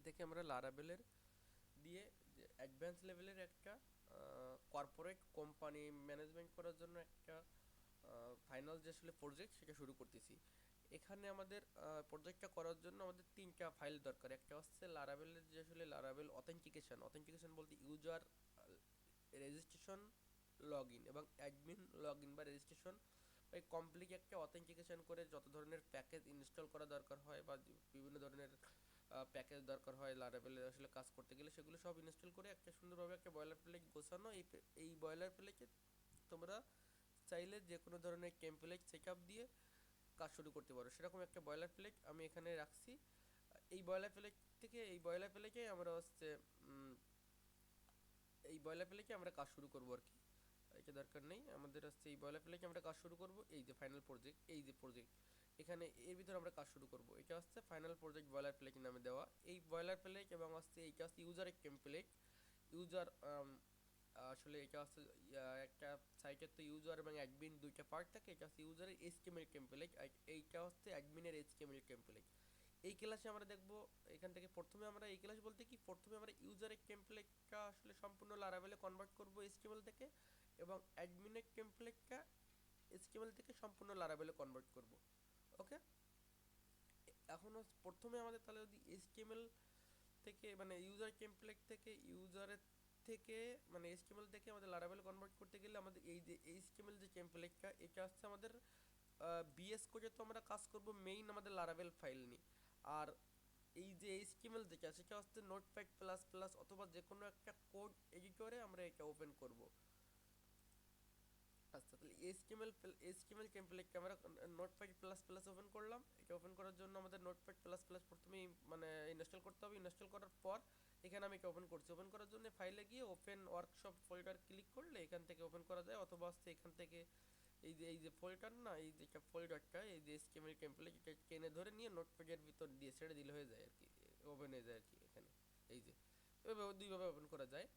থেকে আমরা লারাবেলের দিয়ে যে অ্যাডভান্স লেভেলের একটা কর্পোরেট কোম্পানি ম্যানেজমেন্ট করার জন্য একটা ফাইনাল যে আসলে প্রজেক্ট সেটা শুরু করতেছি। এখানে আমাদের প্রজেক্টটা করার জন্য আমাদের তিনটা ফাইল দরকার। একটা হচ্ছে লারাবেলের যে আসলে লারাবেল অথেন্টিকেশন, অথেন্টিকেশন বলতে ইউজার রেজিস্ট্রেশন, লগ ইন এবং অ্যাডমিন লগ ইন বা রেজিস্ট্রেশন, এই কমপ্লিট একটা অথেন্টিকেশন করে যত ধরনের প্যাকেজ ইনস্টল করা দরকার হয় বা বিভিন্ন ধরনের প্যাকেজ দরকার হয় লারাবেলে আসলে কাজ করতে গেলে, সেগুলো সব ইনস্টল করে একটা সুন্দরভাবে একটা বয়লার প্লেট গোছানো। এই বয়লার প্লেটে তোমরা চাইলে যে কোনো ধরনের টেমপ্লেট সেটআপ দিয়ে কাজ শুরু করতে পারো, সেরকম একটা বয়লার প্লেট আমি এখানে রাখছি। এই বয়লার প্লেট থেকে এই বয়লার প্লেটে আমরা হচ্ছে এই বয়লার প্লেটে আমরা কাজ শুরু করবো আর কি। এটা দরকার নেই আমাদের, হচ্ছে এই বয়লার প্লেটে আমরা কাজ শুরু করব। এই যে ফাইনাল প্রজেক্ট, এই যে প্রজেক্ট এখানে এর ভিতরে আমরা কাজ শুরু করব। এটা হচ্ছে ফাইনাল প্রজেক্ট বয়লার প্লেট নামে দেওয়া এই বয়লার প্লেট, এবং হচ্ছে এইটা হচ্ছে ইউজারের টেমপ্লেট। ইউজার আসলে এটা হচ্ছে একটা সাইটের তো ইউজার এবং অ্যাডমিন দুইটা পার্ট থাকে। এটা হচ্ছে ইউজারের এইচটিএমএল টেমপ্লেট, আর এইটা হচ্ছে অ্যাডমিনের এইচটিএমএল টেমপ্লেট। এই ক্লাসে আমরা দেখব এখান থেকে প্রথমে আমরা এই ক্লাস বলতে কি প্রথমে আমরা ইউজারের টেমপ্লেটটা আসলে সম্পূর্ণ লারাভেলে কনভার্ট করব এইচটিএমএল থেকে, এবং অ্যাডমিনের টেমপ্লেটটা এইচটিএমএল থেকে সম্পূর্ণ লারাভেলে কনভার্ট করব। ওকে, এখন প্রথমে আমাদের তাহলে যদি এইচটিএমএল থেকে মানে ইউজার টেমপ্লেট থেকে ইউজারের থেকে মানে এইচটিএমএল থেকে আমাদের লারাভেল কনভার্ট করতে গেলে আমাদের এই যে এইচটিএমএল যে টেমপ্লেটটা এটা হচ্ছে আমাদের বিএস কোডে তো আমরা কাজ করব মেইন আমাদের লারাভেল ফাইল নিয়ে। আর এই যে এইচটিএমএল যেটা সেটা হচ্ছে নোটপ্যাড প্লাস প্লাস অথবা যে কোনো একটা কোড এডিটরে আমরা এটা ওপেন করব। আচ্ছা, তাহলে এইচটিএমএল টেমপ্লেটকে আমরা নোটপ্যাড প্লাস প্লাস ওপেন করলাম। এটা ওপেন করার জন্য আমাদের নোটপ্যাড প্লাস প্লাস প্রথমেই মানে ইনস্টল করতে হবে। ইনস্টল করার পর এখানে আমি এটা ওপেন করছি। ওপেন করার জন্য ফাইলে গিয়ে ওপেন ওয়ার্কশপ ফোল্ডার ক্লিক করলে এখান থেকে ওপেন করা যায়, অথবা হচ্ছে এখান থেকে এই যে ফোল্ডার না, এই যে ফোল্ডারটা এই যে এইচটিএমএল টেমপ্লেট এটা টেনে ধরে নিয়ে নোটপ্যাডের ভিতর দিয়ে ছেড়ে দিলে হয়ে যায় আর কি, ওপেন হয়ে যায় আর কি। এখানে এই যে এভাবে দুইভাবে ওপেন করা যায়।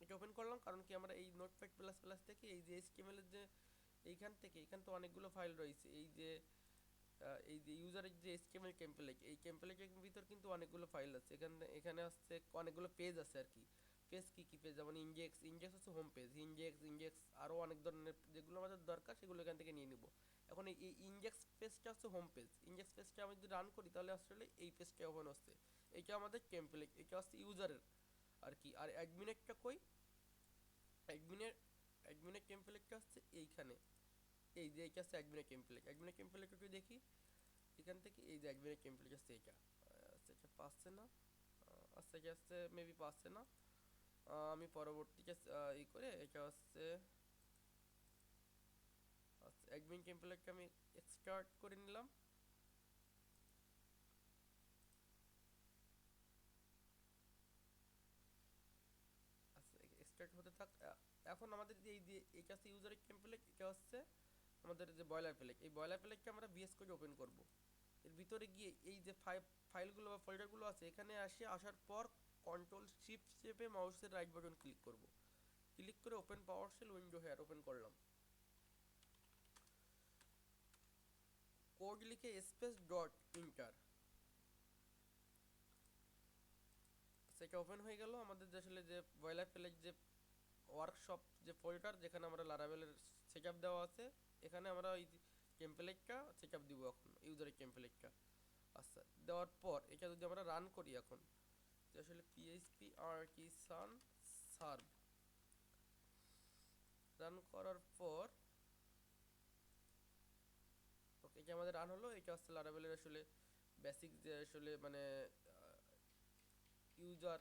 এটা ওপেন করলাম কারণ কি আমরা এই নোটপ্যাড প্লাস প্লাস থেকে এই যে এইচটিএমএল এর যে এইখান তো অনেকগুলো ফাইল রয়েছে। এই যে ইউজারের যে এইচটিএমএল টেমপ্লেট, এই টেমপ্লেটের ভিতর কিন্তু অনেকগুলো ফাইল আছে। এখানে হচ্ছে অনেকগুলো পেজ আছে আর কি। পেজ কি কি পেজ, যেমন ইনডেক্স হচ্ছে হোম পেজ, ইনডেক্স আরও অনেক ধরনের যেগুলো আমাদের দরকার সেগুলো এখান থেকে নিয়ে নিব। এখন এই ইনডেক্স পেজটা হচ্ছে হোম পেজ। ইনডেক্স পেজটা আমি যদি রান করি তাহলে আসলে এই পেজটা ওপেন হচ্ছে। এইটা আমাদের টেমপ্লেট, এটা হচ্ছে ইউজারের আর কি। আর অ্যাডমিনেরটা কই, অ্যাডমিনের অ্যাডমিনের টেমপ্লেটটা হচ্ছে এইখানে। এই যে এইটা হচ্ছে অ্যাডমিনের টেমপ্লেট। অ্যাডমিনের টেমপ্লেটটা একটু দেখি এখান থেকে। এই যে অ্যাডমিনের টেমপ্লেট হচ্ছে এইটা। আচ্ছা, এটা পাচ্ছে না। আচ্ছা, এটা হচ্ছে মেবি পাচ্ছে না। আমি পরবর্তীতে ই করে এটা হচ্ছে আচ্ছা অ্যাডমিন টেমপ্লেটটা আমি এক্সট্রাক্ট করে নিলাম। আচ্ছা, এক্সট্রাক্ট হতে থাক। এখন আমাদের যে এই যে এইটা হচ্ছে ইউজারের টেমপ্লেট, এটা হচ্ছে আমাদের যে বয়লার প্লেট। এই বয়লার প্লেটকে আমরা ভিএস কোডে ওপেন করব। এর ভিতরে গিয়ে এই যে ফাইলগুলো বা ফোল্ডারগুলো আছে এখানে আসার পর কন্ট্রোল শিফট চেপে মাউসের রাইট বাটন ক্লিক করব। ক্লিক করে open PowerShell window here open করলাম। কোড লিখে স্পেস ডট ইন্টার, সেটা ওপেন হয়ে গেল। আমাদের যে আসলে যে বয়লার প্লেট যে ওয়ার্কশপ যে ফোল্ডার যেখানে আমরা লারাভেলের সেট আপ দেওয়া আছে, এখানে আমরা ওই টেমপ্লেটটা সেট আপ দিব এখন ইউজারের টেমপ্লেটটা। আচ্ছা, দেওয়ার পর এটা যদি আমরা রান করি এখন, যে আসলে পিএইচপি আর কি সার্ভ রান করার পর ওকে, এটা আমাদের রান হলো। এটা হচ্ছে লারাভেলের আসলে বেসিক যে আসলে মানে ইউজার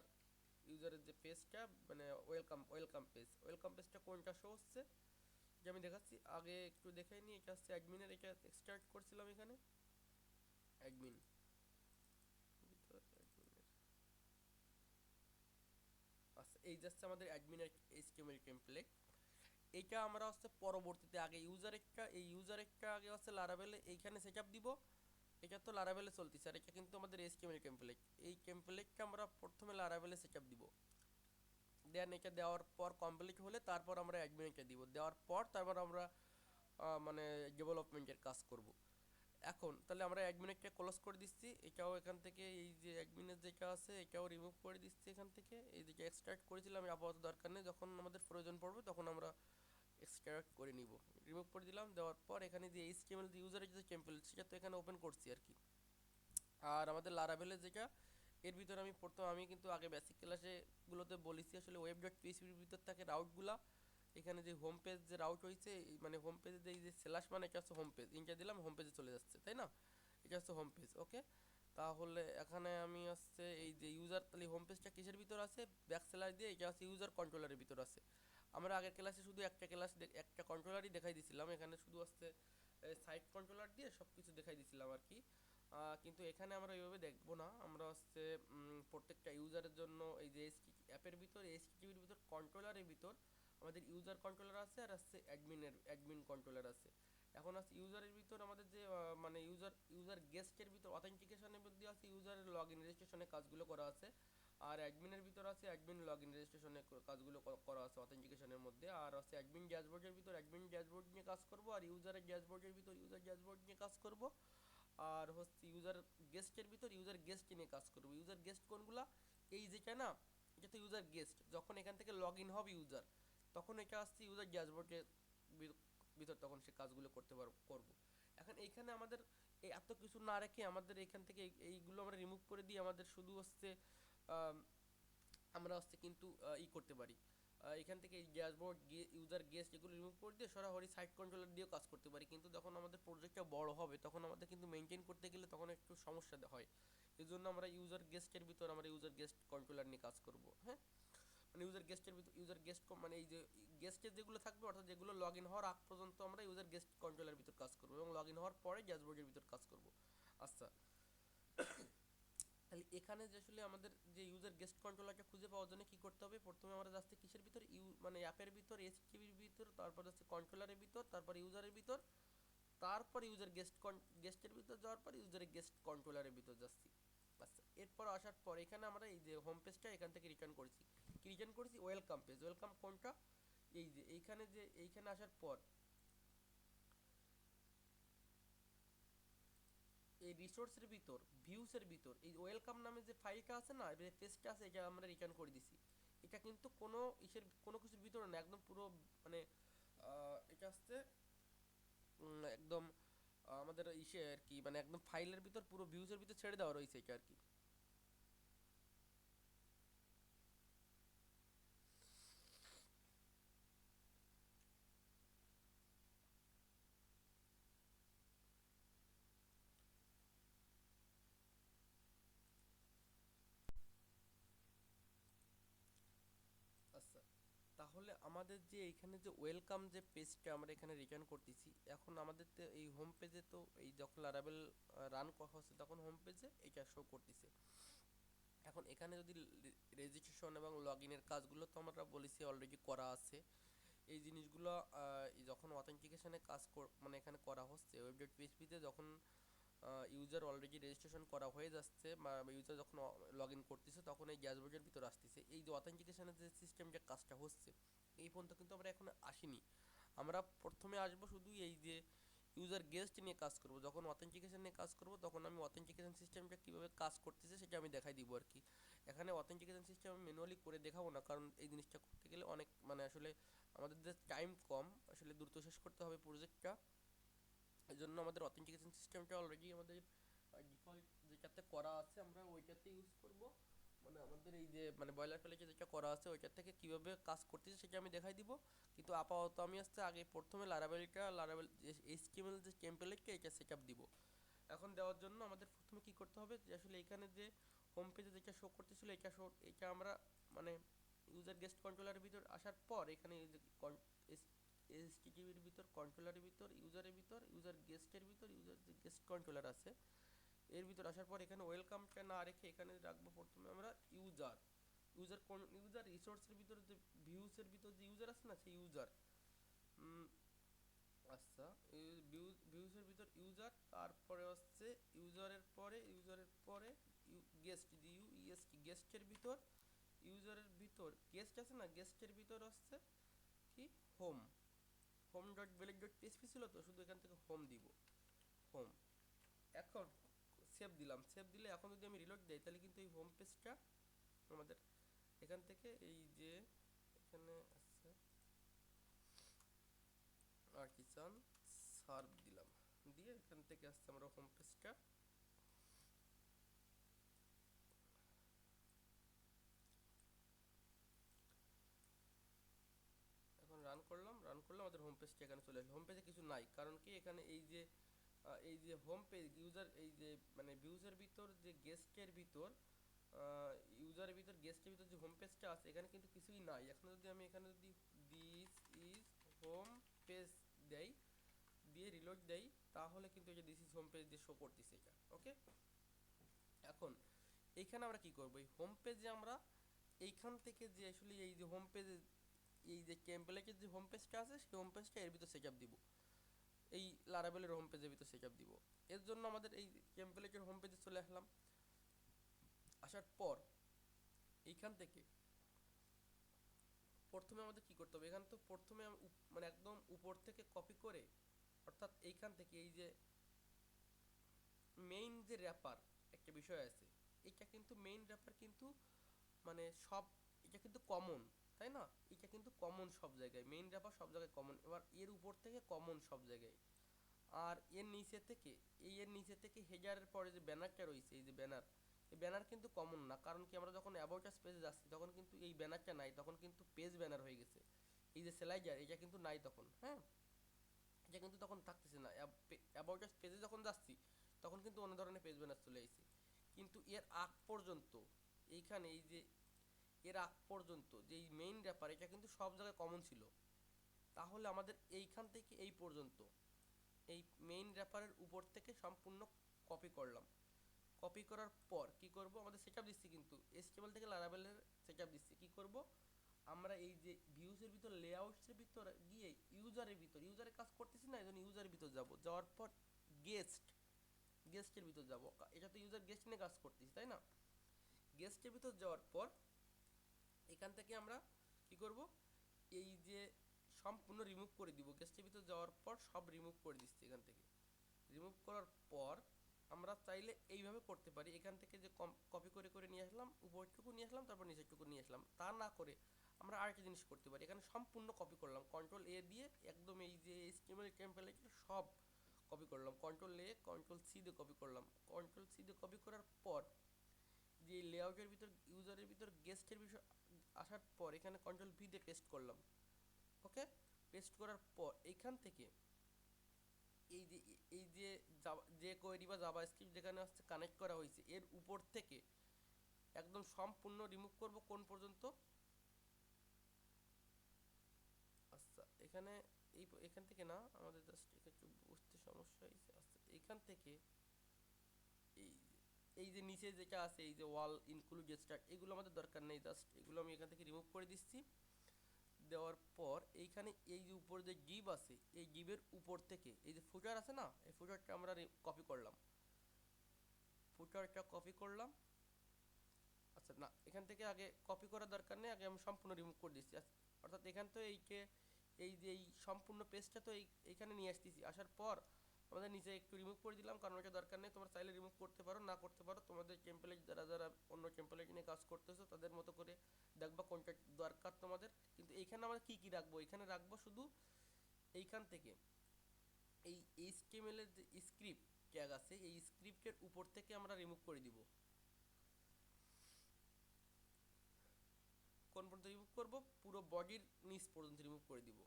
ইউজারের যে পেজটা মানে ওয়েলকাম পেজটা কোনটা শো হচ্ছে যে আমি দেখাচ্ছি। আগে একটু দেখাই নি, এটা হচ্ছে অ্যাডমিনের, এটা এক্সট্রাক্ট করছিলাম এখানে অ্যাডমিন। আচ্ছা, এই যাচ্ছে আমাদের অ্যাডমিনের এইচটিএমএল টেমপ্লেট। এইটা আমরা হচ্ছে পরবর্তীতে আগে এই ইউজার একটা আগে হচ্ছে লারাভেলে এইখানে সেট আপ দিব। এটা তো লারাভেলে চলতেছে, আর এটা কিন্তু আমাদের এইচটিএমএল টেমপ্লেট। এই টেমপ্লেটটা আমরা প্রথমে লারাভেলে সেট আপ দিব। দেন এটা দেওয়ার পর কমপ্লিট হলে তারপর আমরা অ্যাডমিনকে দিব। দেওয়ার পর তারপর আমরা মানে ডেভেলপমেন্টের কাজ করব। এখন তাহলে আমরা অ্যাডমিনটা ক্লোজ করে দিচ্ছি, এটাও এখান থেকে এই যে অ্যাডমিনের যেটা আছে এটাও রিমুভ করে দিচ্ছি এখান থেকে। এই যে এক্সট্রাক্ট করেছিলাম আপাতত দরকার নেই, যখন আমাদের প্রয়োজন পড়বে তখন আমরা এক্সট্রাক্ট করে নিব। রিমুভ করে দিলাম, দেওয়ার পর এখানে যে এইচটিএমএল যে ইউজারের যে টেমপ্লেট সেটা তো এখানে ওপেন করছি আর কি। আর আমাদের লারাভেলের যেটা এর ভিতরে আমি কিন্তু আগে বেসিক ক্লাসে গুলোতে বলেছি আসলে ওয়েব ডট পিএইচপির ভিতর থাকে রাউটগুলা। এখানে যে হোম পেজ যে রাউট হয়েছে মানে হোম পেজে যে এই যে স্ল্যাশ মানে এটা হচ্ছে হোম পেজ, ইন্টার দিলাম হোম পেজে চলে যাচ্ছে, তাই না? এটা হচ্ছে হোম পেজ, ওকে। তাহলে এখানে আমি হচ্ছে এই যে ইউজার, তাহলে হোম পেজটা কিসের ভিতর আছে, ব্যাক স্ল্যাশ দিয়ে এটা হচ্ছে ইউজার কন্ট্রোলারের ভিতর আছে। আমরা আগের ক্লাসে শুধু একটা কন্ট্রোলারই দেখাই দিছিলাম, এখানে শুধু হচ্ছে সাইট কন্ট্রোলার দিয়ে সব কিছু দেখাই দিছিলাম আর কি। কিন্তু এখানে আমরা এইভাবে দেখবো না, আমরা হচ্ছে প্রত্যেকটা ইউজারের জন্য এই যে অ্যাপের ভিতর এইচটিটিপির ভিতর কন্ট্রোলারের ভিতর আমাদের ইউজার কন্ট্রোলার আছে আর আছে অ্যাডমিন কন্ট্রোলার আছে। এখন আছে ইউজারের ভিতর আমাদের যে মানে ইউজার গেস্টের ভিতর অথেন্টিকেশনের মধ্যে আছে ইউজারের লগ ইন রেজিস্ট্রেশনের কাজগুলো করা আছে। আর অ্যাডমিনের ভিতর আছে অ্যাডমিন লগ ইন রেজিস্ট্রেশনের কাজগুলো করা আছে অথেন্টিকেশনের মধ্যে। আর আছে অ্যাডমিন ড্যাশবোর্ডের ভিতর অ্যাডমিন ড্যাশবোর্ড নিয়ে কাজ করব, আর ইউজারের ড্যাশবোর্ডের ভিতর ইউজার ড্যাশবোর্ড নিয়ে কাজ করব। আর হচ্ছে ইউজার গেস্টের ভিতর ইউজার গেস্ট নিয়ে কাজ করব। ইউজার গেস্ট কোনগুলা, এই যেটা না, এটা তো ইউজার গেস্ট, যখন এখান থেকে লগ ইন হবে ইউজার তখন এটা আসছে ইউজার ড্যাশবোর্ডের ভিতর, তখন সে কাজগুলো করব। এখন এইখানে আমাদের এই এত কিছু না রেখে আমাদের এখান থেকে এইগুলো আমরা রিমুভ করে দিয়ে আমাদের শুধু হচ্ছে আমরা হচ্ছে কিন্তু করতে পারি, এখান থেকে ড্যাশবোর্ড ইউজার গেস্ট এগুলো রিমুভ করে দিয়ে সরাসরি সাইট কন্ট্রোলার দিয়েও কাজ করতে পারি। কিন্তু যখন আমাদের প্রজেক্টটা বড় হবে তখন আমাদের কিন্তু মেনটেন করতে গেলে তখন একটু সমস্যা হয়। এই জন্য আমরা ইউজার গেস্টের ভিতর আমরা ইউজার গেস্ট কন্ট্রোলার নিয়ে কাজ করব, হ্যাঁ। মানে ইউজার গেস্টের ভিতর ইউজার গেস্ট মানে এই যে গেস্টের যেগুলো থাকবে অর্থাৎ যেগুলো লগ ইন হওয়ার আগ পর্যন্ত আমরা ইউজার গেস্ট কন্ট্রোলার ভিতর কাজ করব এবং লগ ইন হওয়ার পরে ড্যাশবোর্ডের ভিতর কাজ করব। আচ্ছা, তাহলে এখানে যে আসলে আমাদের যে ইউজার গেস্ট কন্ট্রোলারটা খুঁজে পাওয়ার জন্য কি করতে হবে, প্রথমে আমরা যাচ্ছি কিসের ভিতর মানে অ্যাপের ভিতর এইচটিটিপির ভিতর, তারপর যাচ্ছে কন্ট্রোলারের ভিতর, তারপর ইউজারের ভিতর, তারপর ইউজার গেস্টের ভিতর যাওয়ার পর ইউজারের গেস্ট কন্ট্রোলারের ভিতর যাচ্ছি। আচ্ছা, এরপর আসার পর এখানে আমরা এই যে হোম পেজটা এখান থেকে রিটার্ন করেছি, কি রিটার্ন করেছি, ওয়েলকাম পেজ। ওয়েলকাম কোনটা, এই যে এইখানে আসার পর এই রিসোর্সের ভিতর ভিউসের ভিতর এই ওয়েলকাম নামে যে ফাইলটা আছে না, যে পেজটা আছে, এটা আমরা রিটার্ন করে দিছি। এটা কিন্তু কোনো কিছুর ভিতরে না, একদম পুরো মানে এটা হচ্ছে একদম আমাদের ইসে আর কি, মানে একদম ফাইলের ভিতর পুরো ভিউসের ভিতর ছেড়ে দেওয়া রয়েছে এটা আর কি। আচ্ছা, তাহলে আমাদের যে এইখানে যে ওয়েলকাম যে পেজটা আমরা এখানে রিটার্ন করতেছি, এখন আমাদের তো এই হোম পেজে তো এই যখন লারাবেল রান করা হচ্ছে তখন হোম পেজে এটা শো করতেছে। এখন এখানে যদি রেজিস্ট্রেশন এবং লগ ইনের কাজগুলো তো আমরা বলেছি অলরেডি করা আছে। এই জিনিসগুলো যখন অথেন্টিকেশনে মানে এখানে করা হচ্ছে ওয়েব ডট পিএইচপিতে, যখন ইউজার অলরেডি রেজিস্ট্রেশন করা হয়ে যাচ্ছে বা ইউজার যখন লগ ইন করতেছে তখন এই ড্যাশবোর্ডের ভিতর আসতেছে এই যে অথেন্টিকেশনের যে সিস্টেম যে কাজটা হচ্ছে, এই পর্যন্ত কিন্তু আমরা এখন আসিনি। আমরা প্রথমে আসবো শুধু এই যে ইউজার গেস্ট নিয়ে কাজ করব, যখন অথেন্টিকেশন নিয়ে কাজ করব তখন আমি অথেন্টিকেশন সিস্টেমটা কীভাবে কাজ করতেছে সেটা আমি দেখাই দিব আর কি। এখানে অথেন্টিকেশন সিস্টেম আমি ম্যানুয়ালি করে দেখাবো না, কারণ এই জিনিসটা করতে গেলে অনেক মানে আসলে আমাদের যে টাইম কম, আসলে দ্রুত শেষ করতে হবে প্রজেক্টটা। এই জন্য আমাদের অথেন্টিকেশন সিস্টেমটা অলরেডি আমাদের ডিফল্ট যেটাতে করা আছে আমরা ওইটাতে ইউজ করব। মানে আমাদের এই যে মানে বয়লার প্যালেটে যেটা করা আছে ওইটার থেকে কিভাবে কাজ করতেছে সেটা আমি দেখাই দিব। কিন্তু আপাতত আমি আসছে আগে প্রথমে লারাবেল এইচটিএমএল যে টেমপ্লেটটা এটা সেট আপ দিব। এখন দেওয়ার জন্য আমাদের প্রথমে কি করতে হবে, যে আসলে এখানে যে হোম পেজে যেটা শো করতেছিল এটা আমরা মানে ইউজার গেস্ট কন্ট্রোলারের ভিতর আসার পর এখানে এইচটিটিপির ভিতর কন্ট্রোলারের ভিতর ইউজারের ভিতর ইউজার গেস্টের ভিতর ইউজার যে গেস্ট কন্ট্রোলার আছে এর ভিতর আসার পর এখানে ওয়েলকামটা না রেখে এখানে রাখবো প্রথমে আমরা ইউজার ইউজার রিসোর্সের ভিতর যে ভিউসের ভিতর যে ইউজার আছে না সেই ইউজার। আচ্ছা, ভিউসের ভিতর ইউজার, তারপরে হচ্ছে ইউজারের পরে গেস্ট গেস্টের ভিতর ইউজারের ভিতর গেস্ট আছে না, গেস্টের ভিতর হচ্ছে কি home dot belt dot PSP ছিল তো, শুধু এখান থেকে হোম দিব, হোম। এখন সেভ দিলাম, সেভ দিলে এখন যদি আমি রিলোড দিই তাহলে কিন্তু এই হোম পেজটা আমাদের এখান থেকে এই যে এখানে আছে আর্টিসান সার্ভ দিলাম, দিয়ে এখান থেকে আসছে আমরা হোম পেজটা। এখন রান করলাম, রান করলে আমাদের হোম পেজটা এখানে চলে আসলো। হোম পেজে কিছু নাই, কারণ কি এখানে এই যে হোম পেজ ইউজার, এই যে মানে ভিউজের ভিতর যে গেস্টের ভিতর ইউজারের ভিতর গেস্টের ভিতর যে হোম পেজটা আছে এখানে কিন্তু কিছুই নাই। এখন যদি আমি এখানে যদি দিস ইজ হোম পেজ দেই, দিয়ে রিলোড দেই, তাহলে কিন্তু এই যে দিস ইজ হোম পেজ দিয়ে শো করতেছে এটা। ওকে, এখন এইখানে আমরা কি করব, এই হোম পেজে আমরা এইখান থেকে যে আসলে এই যে হোম পেজে এই যে টেমপ্লেটের যে হোম পেজটা আছে সেই হোম পেজটা এর ভিতর সেটআপ দিব, এই লারাভেলের হোম পেজের ভিতর সেটআপ দিব। এর জন্য আমাদের এই টেমপ্লেটের হোম পেজে চলে আসলাম। আসার পর এইখান থেকে প্রথমে আমাদের কি করতে হবে, এখান তো প্রথমে মানে একদম উপর থেকে কপি করে, অর্থাৎ এইখান থেকে এই যে মেইন যে র্যাপার একটা বিষয় আছে, এটা কিন্তু মেইন র্যাপার কিন্তু মানে সব, এটা কিন্তু কমন, তাই না? এটা কিন্তু কমন সব জায়গায়, মেইন র্যাপার সব জায়গায় কমন। এবার এর উপর থেকে কমন সব জায়গায়, আর এর নিচে থেকে এর নিচে থেকে হেডারের পরে যে ব্যানারটা রয়েছে, এই যে ব্যানার, এই ব্যানার কিন্তু কমন না। কারণ কি আমরা যখন অ্যাবাউট আস পেজে যাচ্ছি তখন কিন্তু এই ব্যানারটা নাই, তখন কিন্তু পেজ ব্যানার হয়ে গেছে। এই যে স্লাইডার এটা কিন্তু নাই তখন, হ্যাঁ, এটা কিন্তু তখন থাকতেছে না। অ্যাবাউট আস পেজে যখন যাচ্ছি তখন কিন্তু অন্য ধরনের পেজ ব্যানার চলে আসছে। কিন্তু এর আগ পর্যন্ত এইখানে এই যে এর আগ পর্যন্ত যে মেইন র্যাপার এটা কিন্তু সব জায়গায় কমন ছিল। তাহলে আমাদের এইখান থেকে এই পর্যন্ত এই মেইন র্যাপারের উপর থেকে সম্পূর্ণ কপি করলাম। কপি করার পর কি করব, আমাদের সেটআপ দিচ্ছি কিন্তু এসটিএমএল থেকে লারাভেলের সেটআপ দিচ্ছি। কি করব, আমরা এই যে ভিউজের ভিতর লেআউটসের ভিতর গিয়ে ইউজারের ভিতর, ইউজারের কাজ করতেছি না, এজন্য ইউজারের ভিতর যাব, যাওয়ার পর গেস্টের ভিতর যাব। এটা তো ইউজার গেস্ট নিয়ে কাজ করতেছি, তাই না? গেস্টের ভিতর যাওয়ার পর এখান থেকে আমরা কি করব, এই যে সম্পূর্ণ রিমুভ করে দিব। গেস্টের ভিতর যাওয়ার পর সব রিমুভ করে দিচ্ছি। এখান থেকে রিমুভ করার পর আমরা চাইলে এইভাবে করতে পারি, এখান থেকে যে কপি করে করে নিয়ে আসলাম, উপরটুকু নিয়ে আসলাম, তারপর নিচেরটুকু নিয়ে আসলাম। তা না করে আমরা আরেকটা জিনিস করতে পারি, এখানে সম্পূর্ণ কপি করলাম, কন্ট্রোল এ দিয়ে একদম এই যে এইচটিএমএল টেমপ্লেট সব কপি করলাম, কন্ট্রোল এ কন্ট্রোল সি দিয়ে কপি করলাম। কন্ট্রোল সি দিয়ে কপি করার পর যে লেআউটের ভিতর ইউজারের ভিতর গেস্টের বিষয় আসার পর এখানে কন্ট্রোল ভি দিয়ে পেস্ট করলাম। ওকে, পেস্ট করার পর এইখান থেকে এই যে যে কোয়েরি বা জাভাস্ক্রিপ্ট যেখানে হচ্ছে কানেক্ট করা হয়েছে এর উপর থেকে একদম সম্পূর্ণ রিমুভ করব। কোন পর্যন্ত, আচ্ছা এখানে এখান থেকে না, আমাদের জাস্ট একটু বুঝতে সমস্যা হয়েছে। আচ্ছা এইখান থেকে এই এই যে নিচে যেটা আছে এই যে ওয়াল ইনক্লুড স্টার্ট, এগুলো আমাদের দরকার নেই, জাস্ট এগুলো আমি এখান থেকে রিমুভ করে দিচ্ছি। দেওয়ার পর এইখানে এই যে উপর যে গিভ আছে এই গিভের উপর থেকে এই যে ফুটার আছে না, এই ফুটারটা আমরা কপি করলাম, ফুটারটা কপি করলাম। আচ্ছা না, এখান থেকে আগে কপি করার দরকার নেই, আগে আমি সম্পূর্ণ রিমুভ করে দিচ্ছি। অর্থাৎ এখান তো এই যে এই সম্পূর্ণ পেজটা তো এইখানে নিয়ে আসতেছি। আসার পর আমাদের নিচে একটু রিমুভ করে দিলাম, কারণ এটা দরকার নেই। তোমরা চাইলে রিমুভ করতে পারো, না করতে পারো, তোমাদের টেমপ্লেট যারা যারা অন্য টেমপ্লেট নিয়ে কাজ করতেছো তাদের মতো করে দেখবা কোনটা দরকার তোমাদের। কিন্তু এইখানে আমরা কি কি রাখবো, এখানে রাখবো শুধু এইখান থেকে এই এইচটিএমএল এর যে স্ক্রিপ্ট ট্যাগ আছে এই স্ক্রিপ্টের উপর থেকে আমরা রিমুভ করে দিব। কোন পর্যন্ত রিমুভ করব, পুরো বডির নিচ পর্যন্ত রিমুভ করে দিব।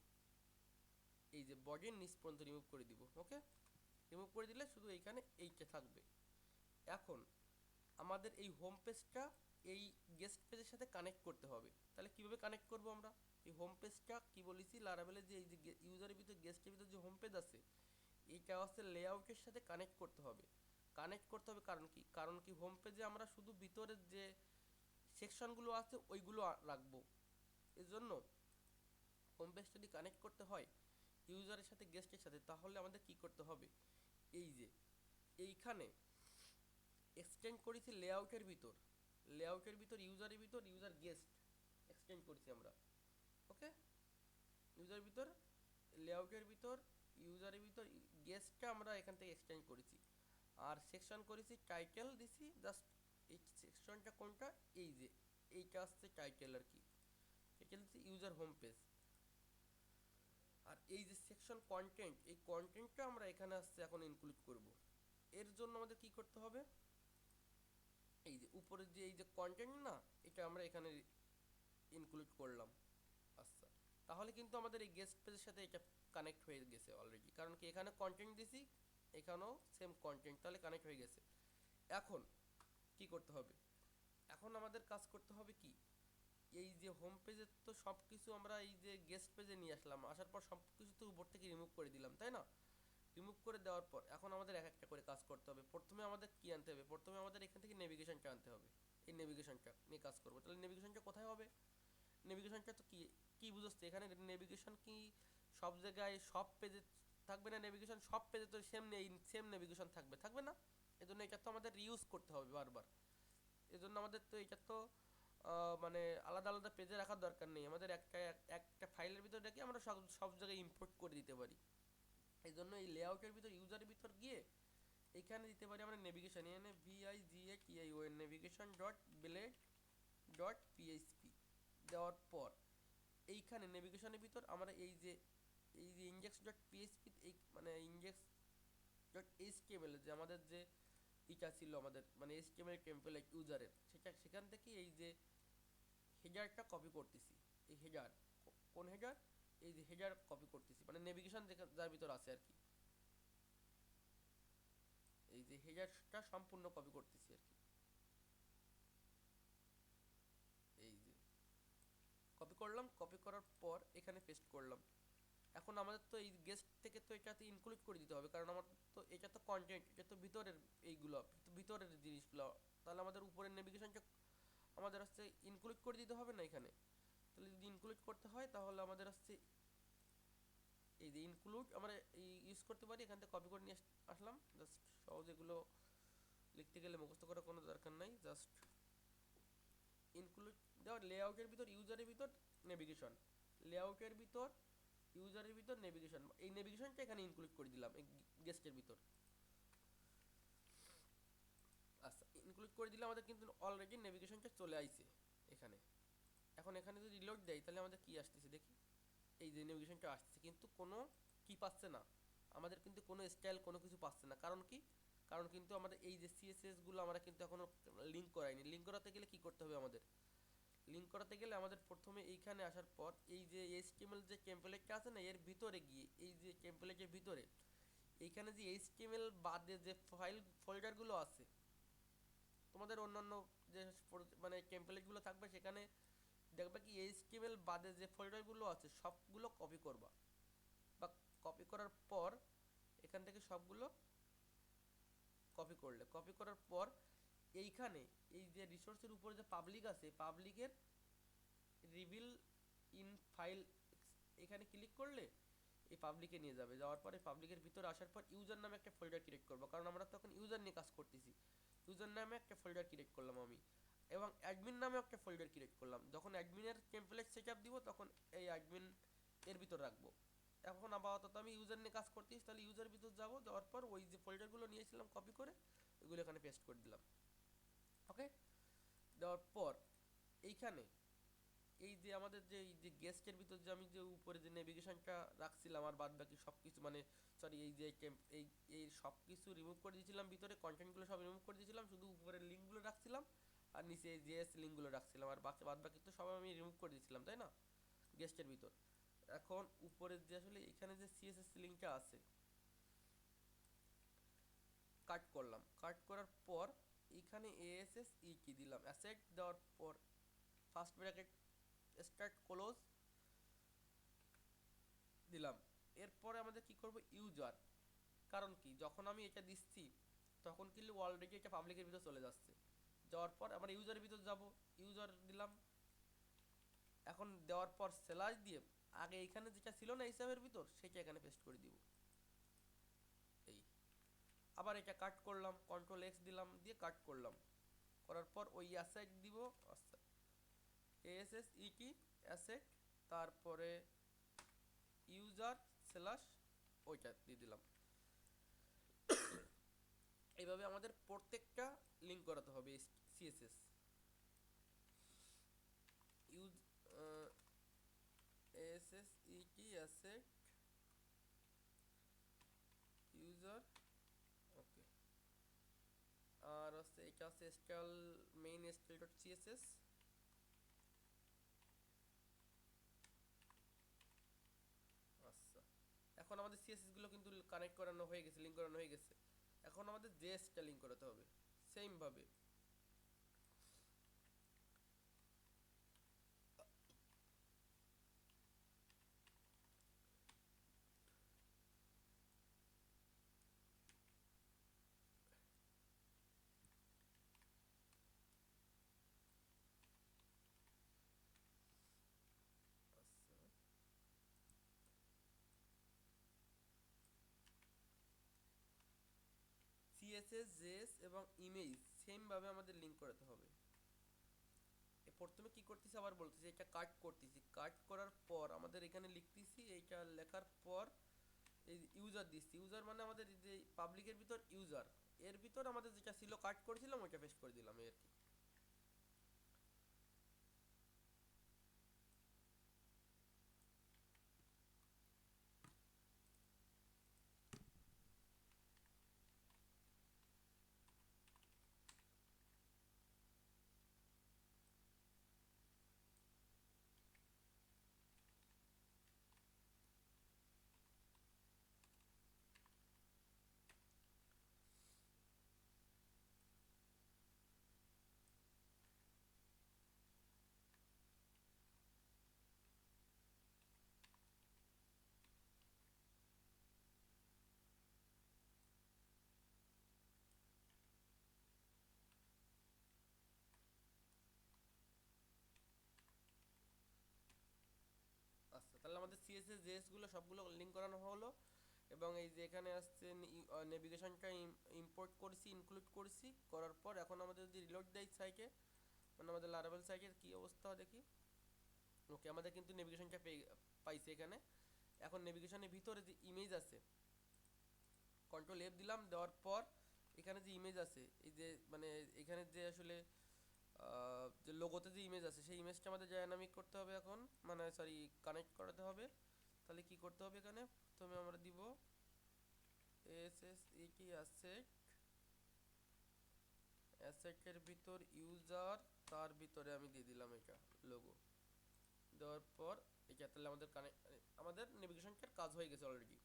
এই যে বডির নিচ পর্যন্ত রিমুভ করে দিব। ওকে, রিমুভ করে দিলে শুধু এইখানে এইটা থাকবে। এখন আমাদের এই হোম পেজটা এই গেস্ট পেজের সাথে কানেক্ট করতে হবে। তাহলে কিভাবে কানেক্ট করব আমরা, এই হোম পেজটা কি বলেছি লারাভেলের যে এই যে ইউজারের ভিতর গেস্টের ভিতর যে হোম পেজ আছে এইটা হচ্ছে লেআউটের সাথে কানেক্ট করতে হবে। কানেক্ট করতে হবে কারণ কি, কারণ কি হোম পেজে আমরা শুধু ভিতরের যে সেকশনগুলো আছে ওইগুলো রাখবো। এর জন্য হোম পেজ যদি কানেক্ট করতে হয় ইউজারের সাথে গেস্টের সাথে, তাহলে আমাদের কি করতে হবে, এই যে এইখানে এক্সটেন্ড করেছি লেআউটের ভিতর, লেআউটের ভিতর ইউজারের ভিতর ইউজার গেস্ট এক্সটেন্ড করেছি আমরা। ওকে, ইউজারের ভিতর লেআউটের ভিতর ইউজারের ভিতর গেস্টটা আমরা এখান থেকে এক্সটেন্ড করেছি। আর সেকশন করেছি টাইটেল দিছি জাস্ট। এই সেকশনটা কোনটা, এই যে এইটা আসছে টাইটেল আর কি, টাইটেল দিচ্ছি ইউজার হোম পেজ। আর এই যে সেকশন কন্টেন্ট, এই কন্টেন্টটা আমরা এখানে আসছে এখন ইনক্লুড করব। এর জন্য আমাদের কি করতে হবে, এই যে উপরে যে এই যে কন্টেন্ট না, এটা আমরা এখানে ইনক্লুড করলাম। আচ্ছা, তাহলে কিন্তু আমাদের এই গেস্ট পেজের সাথে এটা কানেক্ট হয়ে গেছে অলরেডি, কারণ কি এখানে কন্টেন্ট দিছি, এখানেও সেম কন্টেন্ট, তাহলে কানেক্ট হয়ে গেছে। এখন কি করতে হবে, এখন আমাদের কাজ করতে হবে কি, এই যে হোম পেজের তো সব কিছু আমরা এই যে গেস্ট পেজে নিয়ে আসলাম, আসার পর সব কিছু তো উপর থেকে রিমুভ করে দিলাম, তাই না? রিমুভ করে দেওয়ার পর এখন আমাদের এক একটা করে কাজ করতে হবে। প্রথমে আমাদের কি আনতে হবে, প্রথমে আমাদের এখান থেকে নেভিগেশনটা আনতে হবে। এই নেভিগেশনটা নিয়ে কাজ করবো। তাহলে নেভিগেশনটা কোথায় হবে, নেভিগেশনটা তো কি কি বুঝতে এখানে নেভিগেশন কি সব জায়গায় সব পেজে থাকবে না? নেভিগেশন সব পেজে তো সেম নেভিগেশন থাকবে থাকবে না? এজন্য এটা তো আমাদের রিউজ করতে হবে বারবার। এজন্য আমাদের তো এটা তো মানে আলাদা আলাদা পেজে রাখার দরকার নেই, আমাদের একটা ফাইলের ভিতর রেখে আমরা সব সব জায়গায় ইম্পোর্ট করে দিতে পারি। এই জন্য এই লেআউটের ভিতর ইউজারের ভিতর গিয়ে এখানে দিতে পারি আমরা নেভিগেশন, এখানে VIGATION navigation dot blade dot PHP দেওয়ার পর এইখানে নেভিগেশনের ভিতর আমরা এই যে ইনডেক্স ডট পিএইচপি, এই মানে ইনডেক্স ডট এইচটিএমএল যে আমাদের যে ইটা ছিল আমাদের মানে এইচটিএমএল টেমপ্লেট ইউজারের, সেখান থেকে এই যে হেডারটা কপি করতেছি। এই হেডার, কোন হেডার, এই যে হেডার কপি করতেছি, মানে নেভিগেশন যার ভিতর আছে আর কি, এই যে হেডারটা সম্পূর্ণ কপি করতেছি আর কি। এই যে কপি করলাম, কপি করার পর এখানে পেস্ট করলাম। এখন আমাদের তো এই গেস্ট থেকে তো এটাতে ইনক্লুড করে দিতে হবে, কারণ আমার তো এটা তো কন্টেন্ট, এটা তো ভিতরের এইগুলো ভিতরের জিনিসগুলো, তাহলে আমাদের উপরের নেভিগেশনটা আমাদের হচ্ছে ইনক্লুড করে দিতে হবে না এখানে। তাহলে যদি ইনক্লুড করতে হয় তাহলে আমাদের হচ্ছে এই যে ইনক্লুড আমরা ইউজ করতে পারি, এখান থেকে কপি করে নিয়ে আসলাম। জাস্ট সহজ, এগুলো লিখতে গেলে মুখস্থ করার কোনো দরকার নাই। জাস্ট ইনক্লুড দেওয়ার লেআউটের ভিতর ইউজারের ভিতর নেভিগেশন, লেআউটের ভিতর ইউজারের ভিতর নেভিগেশন, এই নেভিগেশনটা এখানে ইনক্লুড করে দিলাম এই গেস্টের ভিতর। আচ্ছা, ইনক্লুড করে দিলে আমাদের কিন্তু অলরেডি নেভিগেশনটা চলে আইছে এখানে। এখন এখানে যদি রিলোড দেয় তাহলে আমাদের কি আসতেছে দেখি, এই যে নেভিগেশনটা আসছে কিন্তু কোনো কি পাচ্ছে না, আমাদের কিন্তু কোনো স্টাইল কোনো কিছু পাচ্ছে না। কারণ কি, কারণ কিন্তু আমাদের এই যে সিএসএস গুলো আমরা কিন্তু এখনো লিঙ্ক করাইনি। লিঙ্ক করাতে গেলে কি করতে হবে আমাদের, লিঙ্ক করাতে গেলে আমাদের প্রথমে এইখানে আসার পর এই যে এইচটিএমএল যে টেমপ্লেটটা আছে না, এর ভিতরে গিয়ে এই যে টেমপ্লেটের ভিতরে এইখানে যে এইচটিএমএল বাদে যে ফাইল ফোল্ডারগুলো আছে তোমাদের অন্যান্য যে মানে টেমপ্লেটগুলো থাকবে, সেখানে দেখবে কি এইচটিএমএল বাদে যে ফোল্ডারগুলো আছে সবগুলো কপি করবা, বা কপি করার পর এখান থেকে সবগুলো কপি করলে, কপি করার পর এইখানে এই যে রিসোর্সের উপরে যে পাবলিক আছে, পাবলিকের রিভিল ইন ফাইল এখানে ক্লিক করলে এই পাবলিকে নিয়ে যাবে। যাওয়ার পরে পাবলিকের ভিতরে আসার পর ইউজার নামে একটা ফোল্ডার ক্রিয়েট করবো, কারণ আমরা তখন ইউজার নিয়ে কাজ করতেছি। ইউজার নামে একটা ফোল্ডার ক্রিয়েট করলাম আমি, এবং অ্যাডমিন নামে একটা ফোল্ডার ক্রিয়েট করলাম। যখন অ্যাডমিনের টেমপ্লেট সেটআপ দিব তখন এই অ্যাডমিন এর ভিতর রাখবো। এখন আপাতত আমি ইউজার নিয়ে কাজ করতেছি, তাহলে ইউজার ভিতর যাবো, যাওয়ার পর ওই যে ফোল্ডারগুলো নিয়েছিলাম কপি করে ওইগুলো এখানে পেস্ট করে দিলাম। ওকে, দেওয়ার পর এইখানে এই যে আমাদের যে এই যে গেস্টের ভিতর যে আমি যে উপরে যে নেভিগেশনটা রাখছিলাম আর বাদ বাকি সব কিছু মানে সরি এই যে এই এই সব কিছু রিমুভ করে দিয়েছিলাম, ভিতরে কন্টেন্টগুলো সব রিমুভ করে দিয়েছিলাম, শুধু উপরের লিঙ্কগুলো রাখছিলাম আর নিচে এই জেএস লিঙ্কগুলো রাখছিলাম, আর বাকি বাদ বাকি তো সব আমি রিমুভ করে দিয়েছিলাম, তাই না, গেস্টের ভিতর। এখন উপরের যে আসলে এখানে যে সিএসএস লিঙ্কটা আছে কাট করলাম, কাট করার পর এখানে এএসএস ই কি দিলাম, অ্যাসেট দেওয়ার পর ফার্স্ট ব্র্যাকেট স্টার্ট ক্লোজ দিলাম। এরপরে আমাদের কি করব, ইউজার, কারণ কি যখন আমি এটা দিচ্ছি তখন কিন্তু অলরেডি এটা পাবলিকের ভিতর চলে যাচ্ছে। যাওয়ার পর আমরা ইউজারের ভিতর যাব, ইউজার দিলাম। এখন দেওয়ার পর স্ল্যাশ দিয়ে আগে এখানে যেটা ছিল না হিসাবের ভিতর সেটা এখানে পেস্ট করে দিব। এই আবার এটা কাট করলাম, কন্ট্রোল এক্স দিলাম, দিয়ে কাট করলাম, করার পর ওই অ্যাসেট দিব। আচ্ছা, এএসএস ই কি অ্যাসেট, তারপরে ইউজার স্ল্যাশ ওইটা দিয়ে দিলাম। এইভাবে আমাদের প্রত্যেকটা লিঙ্ক করাতে হবে সিএসএস ইউজ এসএস ই কি অ্যাসেট ইউজার। ওকে, আর হচ্ছে এটা হচ্ছে style main style dot CSS. আচ্ছা, এখন আমাদের সিএসএস গুলো কিন্তু কানেক্ট করানো হয়ে গেছে, লিঙ্ক করানো হয়ে গেছে। এখন আমাদের জেএসটা লিঙ্ক করাতে হবে সেম ভাবে। আচ্ছা, সিএসএস জেএস এবং ইমেজ সেম ভাবে আমাদের লিঙ্ক করাতে হবে। প্রথমে কি করতেছি আবার বলতেছি, এটা কাট করতেছি, কাট করার পর আমাদের এখানে লিখতেছি, এইটা লেখার পর এই ইউজার দিচ্ছি। ইউজার মানে আমাদের এই যে পাবলিকের ভিতর ইউজার, এর ভিতর আমাদের যেটা ছিল কাট করেছিলাম ওইটা পেস্ট করে দিলাম এই আর কি। আচ্ছা, তাহলে আমাদের সিএসএস জেএস গুলো সবগুলো লিঙ্ক করানো হলো। এবং এই যে এখানে আসছে নেভিগেশনটা ইম্পোর্ট করছি, ইনক্লুড করছি, করার পর এখন আমাদের যদি রিলোড দেয় সাইটে, মানে আমাদের লারাভেল সাইটের কি অবস্থা হয় দেখি। ওকে, আমাদের কিন্তু নেভিগেশনটা পাইছে এখানে। এখন নেভিগেশনের ভিতরে যে ইমেজ আছে, কন্ট্রোল এফ দিলাম, দেওয়ার পর এখানে যে ইমেজ আছে, এই যে মানে এখানে যে আসলে যে লোগোতে যে ইমেজ আছে সেই ইমেজটা আমাদের ডায়নামিক করতে হবে এখন, মানে সরি কানেক্ট করাতে হবে। তাহলে কি করতে হবে, এখানে প্রথমে আমরা দিব এসএসইটি অ্যাসেট, অ্যাসেটের ভিতর ইউজার, তার ভিতরে আমি দিয়ে দিলাম এটা লোগো। দেওয়ার পর এটা তাহলে আমাদের কানেক্ট, আমাদের নেভিগেশনটার কাজ হয়ে গেছে অলরেডি।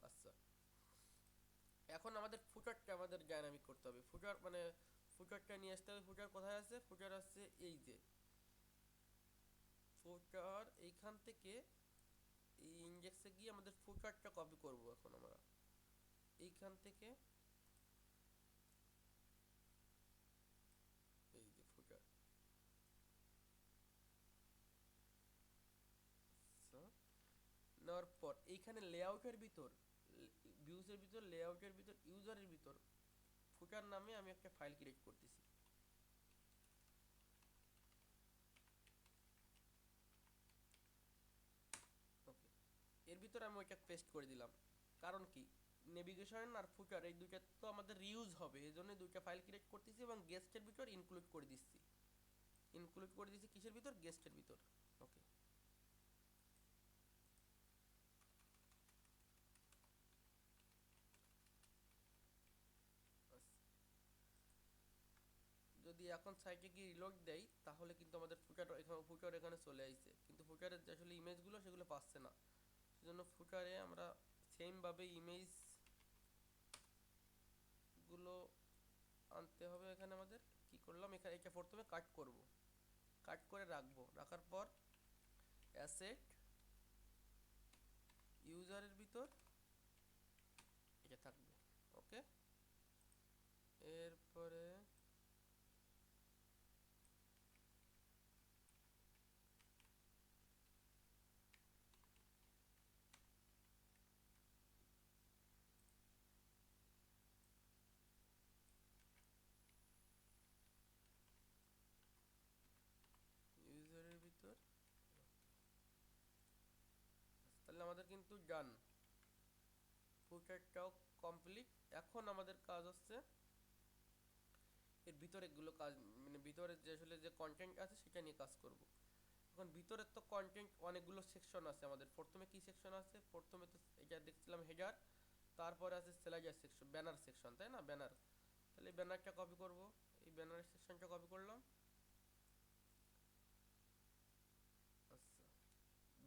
আচ্ছা, এখন আমাদের ফুটারটা আমাদের ডায়নামিক করতে হবে। ফুটার মানে ফুটারটা নিয়ে আসতে হবে। ফুটার কোথায় আছে, ফুটার আছে এই যে ফুটার, এইখান থেকে এই ইন্ডেক্সে গিয়ে আমাদের ফুটারটা কপি করব এখন আমরা এইখান থেকে। এই যে ফুটার, নেওয়ার পর এইখানে লেআউটের ভিতর, ভিউজের ভিতর, লেআউটের ভিতর, ইউজারের ভিতর ফুটার নামে আমি একটা ফাইল ক্রিয়েট করতেছি। ওকে, এর ভিতর আমি ওইটা পেস্ট করে দিলাম। কারণ কি, নেভিগেশন আর ফুটার এই দুইটা তো আমাদের রিউজ হবে, এই জন্য দুইটা ফাইল ক্রিয়েট করতেছি এবং গেস্টের ভিতর ইনক্লুড করে দিচ্ছি। ইনক্লুড করে দিচ্ছি কিসের ভিতর, গেস্টের ভিতর। ওকে, যদি এখন সাইটে গিয়ে রিলোড দেই তাহলে কিন্তু আমাদের ফুটার এখানে চলে আসছে, কিন্তু ফুটারের যে আসলে ইমেজগুলো সেগুলো পাচ্ছে না। সেজন্য ফুটারে আমরা সেমভাবে ইমেজগুলো আনতে হবে। এখানে আমাদের কি করলাম, এখানে এটা প্রথমে কাট করব, কাট করে রাখবো, রাখার পর অ্যাসেট ইউজারের ভিতর এটা থাকবে। ওকে, এরপরে ইউজারের ভিতর, তাহলে আমাদের কিন্তু ডান, ফুটারটাও কমপ্লিট। এখন আমাদের কাজ হচ্ছে এর ভিতরে গুলো কাজ, মানে ভিতরে যে আসলে যে কন্টেন্ট আছে সেটা নিয়ে কাজ করব। এখন ভিতরে তো কন্টেন্ট অনেকগুলো সেকশন আছে আমাদের। প্রথমে কি সেকশন আছে, প্রথমে তো এটা দেখছিলাম হেডার, তারপরে আছে স্লাইডার সেকশন, ব্যানার সেকশন, তাই না, ব্যানার। তাহলে ব্যানারটা কপি করব, এই ব্যানার সেকশনটা কপি করলাম। আচ্ছা,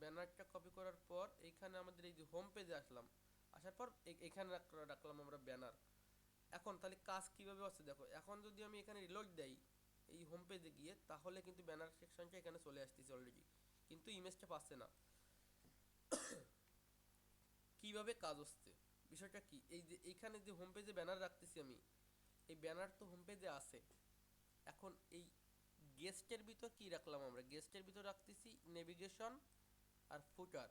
ব্যানারটা কপি করার পর এইখানে আমাদের এই যে হোম পেজে আসলাম, আসার পর এখানে রাখলাম আমরা ব্যানার। এখন তাহলে কাজ কিভাবে হচ্ছে দেখো, এখন যদি আমি এখানে রিলোড দেই এই হোম পেজে গিয়ে, তাহলে কিন্তু ব্যানার সেকশনটা এখানে চলে আসতেছে অলরেডি, কিন্তু ইমেজটা পাচ্ছে না। কিভাবে কাজ হচ্ছে, বিষয়টা কি, এই যে এইখানে যে হোম পেজে ব্যানার রাখতেছি আমি, এই ব্যানার তো হোম পেজে আছে। এখন এই গেস্টের ভিতর কি রাখলাম আমরা, গেস্টের ভিতর রাখতেছি নেভিগেশন আর ফুটার,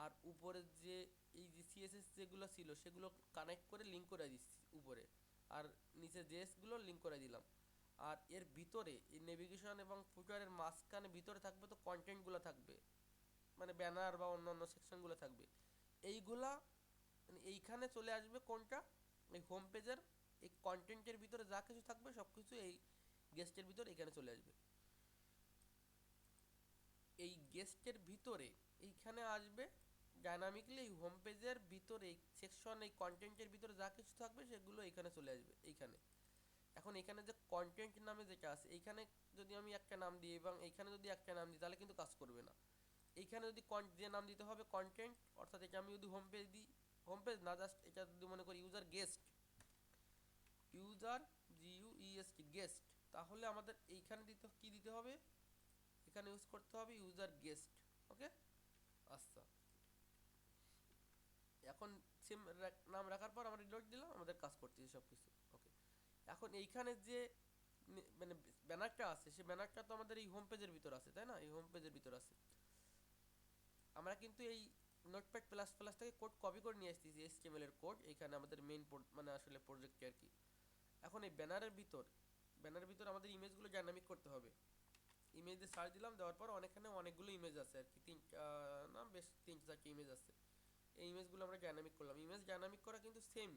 আর উপরে যে এই যে সিএসএস যেগুলো ছিল সেগুলো কানেক্ট করে লিঙ্ক করে দিচ্ছি উপরে, আর নিচে জেএস গুলো লিঙ্ক করে দিলাম। আর এর ভিতরে এই নেভিগেশন এবং ফুটারের মাঝখানে ভিতরে থাকবে তো কন্টেন্টগুলো থাকবে, মানে ব্যানার বা অন্যান্য সেকশনগুলো থাকবে এইগুলা, মানে এইখানে চলে আসবে কোনটা, এই হোম পেজের এই কন্টেন্টের ভিতরে যা কিছু থাকবে সব কিছু এই গেস্টের ভিতরে এখানে চলে আসবে। এই গেস্টের ভিতরে এইখানে আসবে ডাইনামিকলি, এই হোম পেজের ভিতরে এই সেকশন এই কন্টেন্টের ভিতরে যা কিছু থাকবে সেগুলো এখানে চলে আসবে এইখানে। এখন এখানে যে কন্টেন্ট নামে যেটা আছে, এইখানে যদি আমি একটা নাম দিই এবং এইখানে যদি একটা নাম দিই তাহলে কিন্তু কাজ করবে না। এইখানে যদি যে নাম দিতে হবে কন্টেন্ট, অর্থাৎ এটা আমি যদি হোম পেজ দিই, হোম পেজ না জাস্ট এটা যদি মনে করি user guest, user GUEST guest, তাহলে আমাদের এইখানে দিতে কি দিতে হবে, এখানে ইউজ করতে হবে ইউজার গেস্ট। ওকে, আচ্ছা, এখন সেম নাম রাখার পর আমরা রিলোড দিলাম, আমাদের কাজ করতেছে সব কিছু। ওকে, এখন এইখানে যে মানে ব্যানারটা আছে, সেই ব্যানারটা তো আমাদের এই হোম পেজের ভিতর আছে, তাই না, এই হোম পেজের ভিতর আছে। আমরা কিন্তু এই নোটপ্যাড প্লাস প্লাস থেকে কোড কপি করে নিয়ে আসতেছি, HTML এর কোড এইখানে আমাদের মেইন মানে আসলে প্রজেক্টে আর কি। এখন এই ব্যানারের ভিতর আমাদের ইমেজগুলো ডাইনামিক করতে হবে। ইমেজে সার্চ দিলাম, দেওয়ার পর অনেকখানে অনেকগুলো ইমেজ আছে আর কি, তিনটা না বেশ 3-4টি ইমেজ আছে। এই ইমেজগুলো আমরা ডাইনামিক করলাম। ইমেজ ডাইনামিক করা কিন্তু সেম,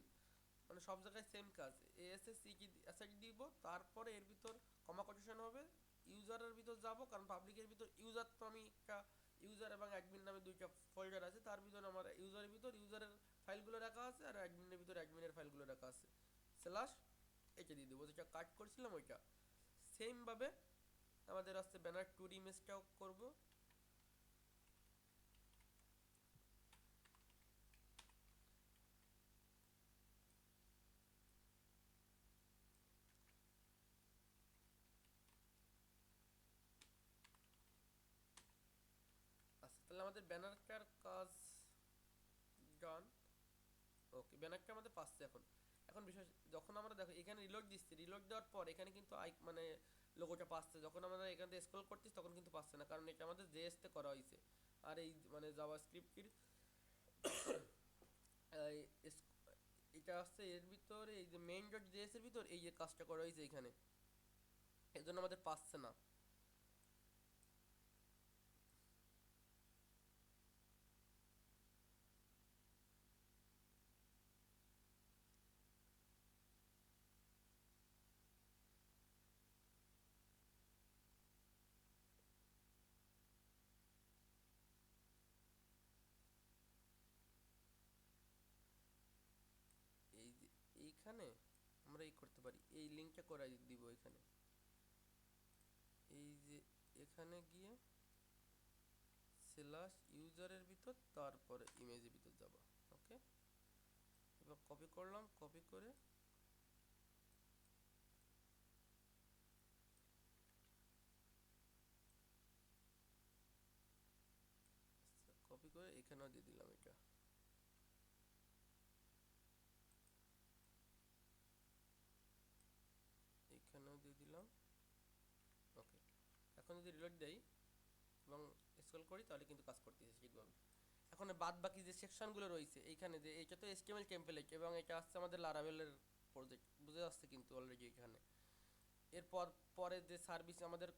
মানে সব জায়গায় সেম কাজ। ASSI কি অ্যাসাইড দিব, তারপরে এর ভিতর কমা কোটেশন হবে, ইউজারের ভিতর যাব, কারণ পাবলিকের ভিতর ইউজার তো আমি একটা ইউজার এবং অ্যাডমিন নামে দুইটা ফোল্ডার আছে, তার ভিতর আমার ইউজারের ভিতর ইউজারের ফাইলগুলো রাখা আছে, আর অ্যাডমিনের ভিতর অ্যাডমিনের ফাইলগুলো রাখা আছে। স্ল্যাশ এটা দিয়ে দেবো, যেটা কাট করছিলাম ওইটা। সেম ভাবে আমাদের আসছে ব্যানার টুর ইমেজটাও করব। আচ্ছা, তাহলে আমাদের ব্যানারটার কাজ ডান। ওকে, ব্যানারটা আমাদের পাচ্ছে এখন। এখন বিষয়, যখন আমরা দেখো এখানে রিলোড দিচ্ছি, রিলোড দেওয়ার পর এখানে কিন্তু মানে লোগোটা পাচ্ছে, যখন আমরা এখান থেকে স্ক্রল করতেছি তখন কিন্তু পাচ্ছে না, কারণ এটা আমাদের জেএস তে করা হয়েছে। আর এই মানে জাভাস্ক্রিপ্টের এটা আসছে এর ভিতরে, এই যে মেইন ডট জেএস এর ভিতর এই যে কাজটা করা হয়েছে এখানে, এর জন্য আমাদের পাচ্ছে না। এই যে এইখানে আমরা এই করতে পারি, এই লিঙ্কটা করে দিব এখানে, এই যে এখানে গিয়ে স্ল্যাশ ইউজারের ভিতর, তারপরে ইমেজের ভিতর যাব। ওকে, এবার কপি করলাম, কপি করে কপি করে এখানেও দিয়ে দিলাম, এটা এখানেও দিয়ে দিলাম। ওকে, এখন যদি রিলোড দেই এবং স্ক্রল করি তাহলে কিন্তু কাজ করতেছে ঠিকভাবে। এখন বাদ বাকি যে সেকশনগুলো রয়েছে এইখানে, যে এটা তো HTML টেমপ্লেট এবং এটা আসছে আমাদের লারাভেলের প্রজেক্ট, বুঝে আসছে কিন্তু অলরেডি এখানে। এরপর পরে যে সার্ভিস আমাদের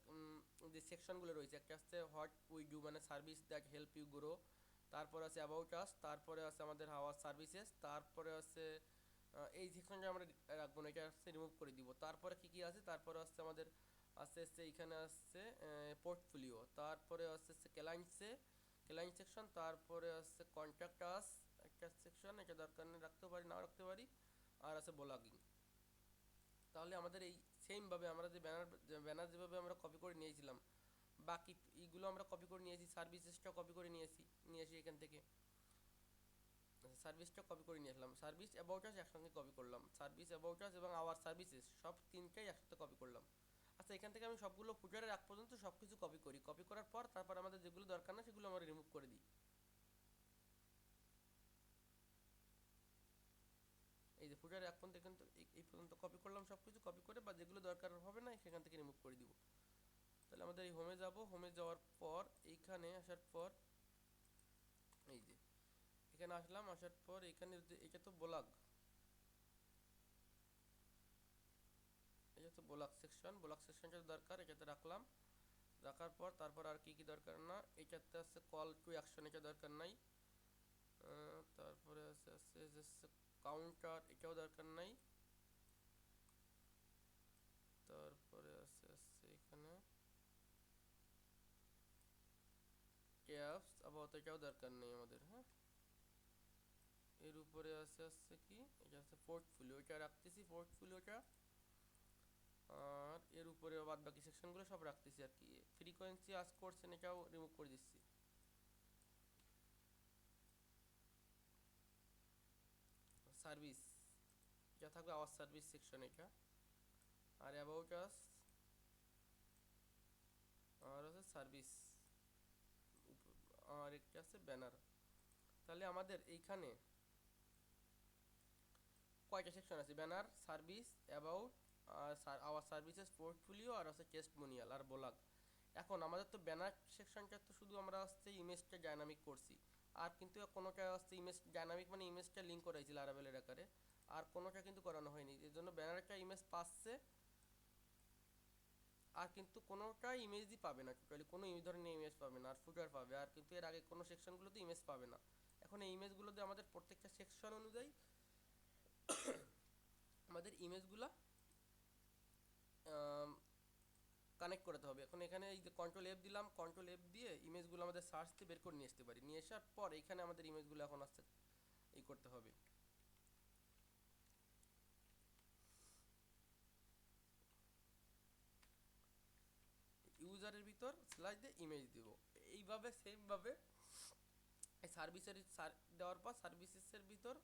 যে সেকশনগুলো রয়েছে, একটা আসছে হোয়াট উই ডু, মানে service that help you grow, তারপরে আছে অ্যাবাউট আস, তারপরে আছে আমাদের হাওয়ার সার্ভিসেস, তারপরে আছে এই সেকশনটা আমরা রাখবো না, এটা আসছে রিমুভ করে দিব। তারপরে কি কি আছে, তারপরে আসছে আমাদের আস্তে আস্তে এইখানে আসছে পোর্টফোলিও, তারপরে আসছে ক্লায়েন্ট সেকশন, তারপরে আসছে কন্ট্যাক্ট আস একটা সেকশন, এটা দরকার নেই, রাখতে পারি নাও রাখতে পারি, আর আছে ব্লগিং। তাহলে আমাদের এই সেমভাবে আমরা যে ব্যানার যেভাবে আমরা কপি করে নিয়েছিলাম, বাকি এইগুলো আমরা কপি করে নিয়েছি, সার্ভিসেসটা কপি করে নিয়েছি এখান থেকে, সার্ভিসটা কপি করে নিয়ে আসলাম, সার্ভিস অ্যাবাউট আস একসঙ্গে কপি করলাম, সার্ভিস অ্যাবাউট আস এবং আওয়ার সার্ভিসেস সব তিনটাই একসাথে কপি করলাম। আচ্ছা, এখান থেকে আমি সবগুলো ফুটারের আগ পর্যন্ত সব কিছু কপি করি, কপি করার পর তারপর আমাদের যেগুলো দরকার না সেগুলো আমরা রিমুভ করে দিই। এই যে ফুটারের আগ পর্যন্ত কিন্তু এই পর্যন্ত কপি করলাম, সব কিছু কপি করে বা যেগুলো দরকার হবে না সেখান থেকে রিমুভ করে দিব। তাহলে আমাদের এই হোমে যাব, হোমে যাওয়ার পর এইখানে আসার পর এই যে এখানে আসলাম, আসার পর এখানে এটা তো ব্লগ, এটা তো ব্লগ সেকশনটা দরকার, এটাতে রাখলাম। রাখার পর তারপর আর কি কি দরকার না, এটাতে আছে কল টু অ্যাকশন, এটা দরকার নাই। তারপরে আছে যে কাউন্টার, এটাও দরকার নাই। তারপরে আছে এখানে ক্যাপস, আপাতত এটাও দরকার নেই আমাদের। হ্যাঁ, এর উপরে আছে কি, এটা আছে পোর্টফোলিও, এটা রাখতেছি পোর্টফোলিওটা। আর এর উপরে বাদ বাকি সেকশনগুলো সব রাখতেছি আর কি। ফ্রিকোয়েন্সি আজ করছেন, এটাও রিমুভ করে দিচ্ছি। সার্ভিস, এটা থাকবে আওয়ার সার্ভিস সেকশন এটা। আর অ্যাবাউট আস, আর আছে সার্ভিস, আর একটা আছে ব্যানার। তাহলে আমাদের এইখানে কয়টা সেকশন আছে, ব্যানার, সার্ভিস, অ্যাবাউট, আর আওয়ার সার্ভিসেস, পোর্টফোলিও, আর আছে টেস্টমোনিয়াল আর ব্লগ। এখন আমাদের তো ব্যানার সেকশনটা তো শুধু আমরা আসছে ইমেজটা ডাইনামিক করছি, আর কিন্তু কোনোটা আসছে ইমেজ ডাইনামিক মানে ইমেজটা লিঙ্ক করাইছি লারাভেলের আকারে, আর কোনোটা কিন্তু করানো হয়নি, এর জন্য ব্যানারটা ইমেজ পাচ্ছে আর কিন্তু কোনোটা ইমেজই পাবে না, টোটালি কোনো এই ধরনের ইমেজ পাবে না, আর ফুটার পাবে, আর কিন্তু এর আগে কোনো সেকশনগুলোতে ইমেজ পাবে না। এখন এই ইমেজগুলোতে আমাদের প্রত্যেকটা সেকশন অনুযায়ী আমাদের ইমেজগুলো কানেক্ট করতে হবে। এখন এখানে এই যে কন্ট্রোল এফ দিলাম, কন্ট্রোল এফ দিয়ে ইমেজগুলো আমাদের সার্চ দিয়ে বের করে নিয়ে আসতে পারি, নিয়ে আসার পর এখানে আমাদের ইমেজগুলো এখন আসতে এই করতে হবে, ইউজারের ভিতর স্ল্যাশ দিয়ে ইমেজ দিব। এইভাবে সেমভাবে এই সার্ভিসের দেওয়ার পর সার্ভিসেসের ভিতর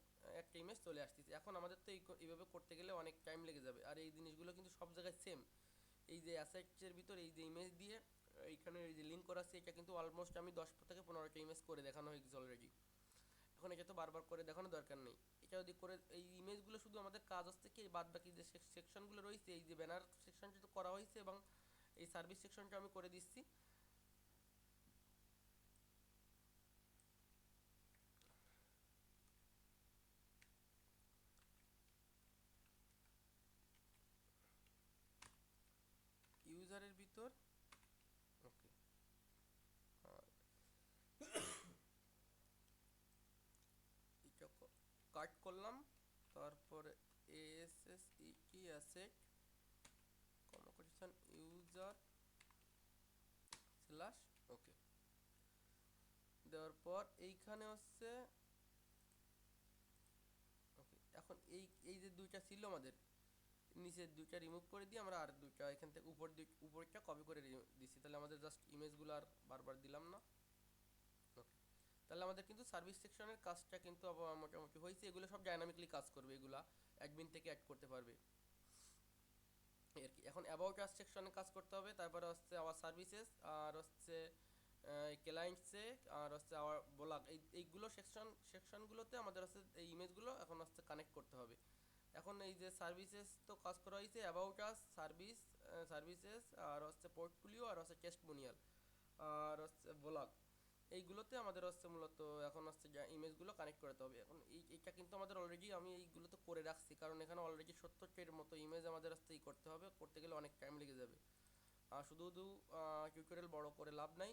একটা ইমেজ চলে আসতেছে। এখন আমাদের তো এইভাবে করতে গেলে অনেক টাইম লেগে যাবে, আর এই জিনিসগুলো কিন্তু সব জায়গায় সেম। এই যে অ্যাসেটসের ভিতর এই যে ইমেজ দিয়ে এইখানে এই যে লিঙ্ক করা আছে, এটা কিন্তু অলমোস্ট আমি 10 থেকে 15টা ইমেজ করে দেখানো হয়ে গেছে অলরেডি। এখন এটা তো বারবার করে দেখানোর দরকার নেই, এটা যদি করে এই ইমেজগুলো শুধু আমাদের কাজ হচ্ছে কি বাদ বাকি যে সেকশনগুলো রয়েছে, এই যে ব্যানার সেকশনটা তো করা হয়েছে এবং এই সার্ভিস সেকশনটা আমি করে দিচ্ছি। ইউজারের ভিতর ওকে, এটা কাট করলাম। তারপরে এসএসইটি অ্যাসেট কনভার্সন ইউজার স্ল্যাশ ওকে দেওয়ার পর এইখানে হচ্ছে ওকে। এখন এই যে দুইটা ছিল আমাদের, নিচের দুইটা রিমুভ করে দিয়ে আমরা আর দুইটা এখান থেকে উপরটা কপি করে দিচ্ছি, তাহলে আমাদের জাস্ট ইমেজগুলো আর বারবার দিলাম না। ওকে, তাহলে আমাদের কিন্তু সার্ভিস সেকশনের কাজটা কিন্তু আবার মোটামুটি হয়েছে, এগুলো সব ডাইনামিকলি কাজ করবে, এগুলা অ্যাডমিন থেকে অ্যাড করতে পারবে আর কি। এখন অ্যাবাউট আস সেকশনে কাজ করতে হবে, তারপরে হচ্ছে আওয়ার সার্ভিসেস, আর হচ্ছে ক্লায়েন্টসে, আর হচ্ছে আওয়ার ব্লগ, এইগুলো সেকশনগুলোতে আমাদের হচ্ছে এই ইমেজগুলো এখন হচ্ছে কানেক্ট করতে হবে। এখন এই যে সার্ভিসেস তো কাজ করা হয়েছে, অ্যাবাউট আস, সার্ভিসেস, আর হচ্ছে পোর্টফোলিও, আর হচ্ছে টেস্টমোনিয়াল, আর হচ্ছে ব্লগ, এইগুলোতে আমাদের হচ্ছে মূলত এখন হচ্ছে ইমেজগুলো কানেক্ট করতে হবে। এখন এইটা কিন্তু আমাদের অলরেডি আমি এইগুলো তো করে রাখছি, কারণ এখানে অলরেডি 70টার মতো ইমেজ আমাদের হচ্ছে করতে হবে, করতে গেলে অনেক টাইম লেগে যাবে, আর শুধু টিউটোরিয়াল বড় করে লাভ নাই।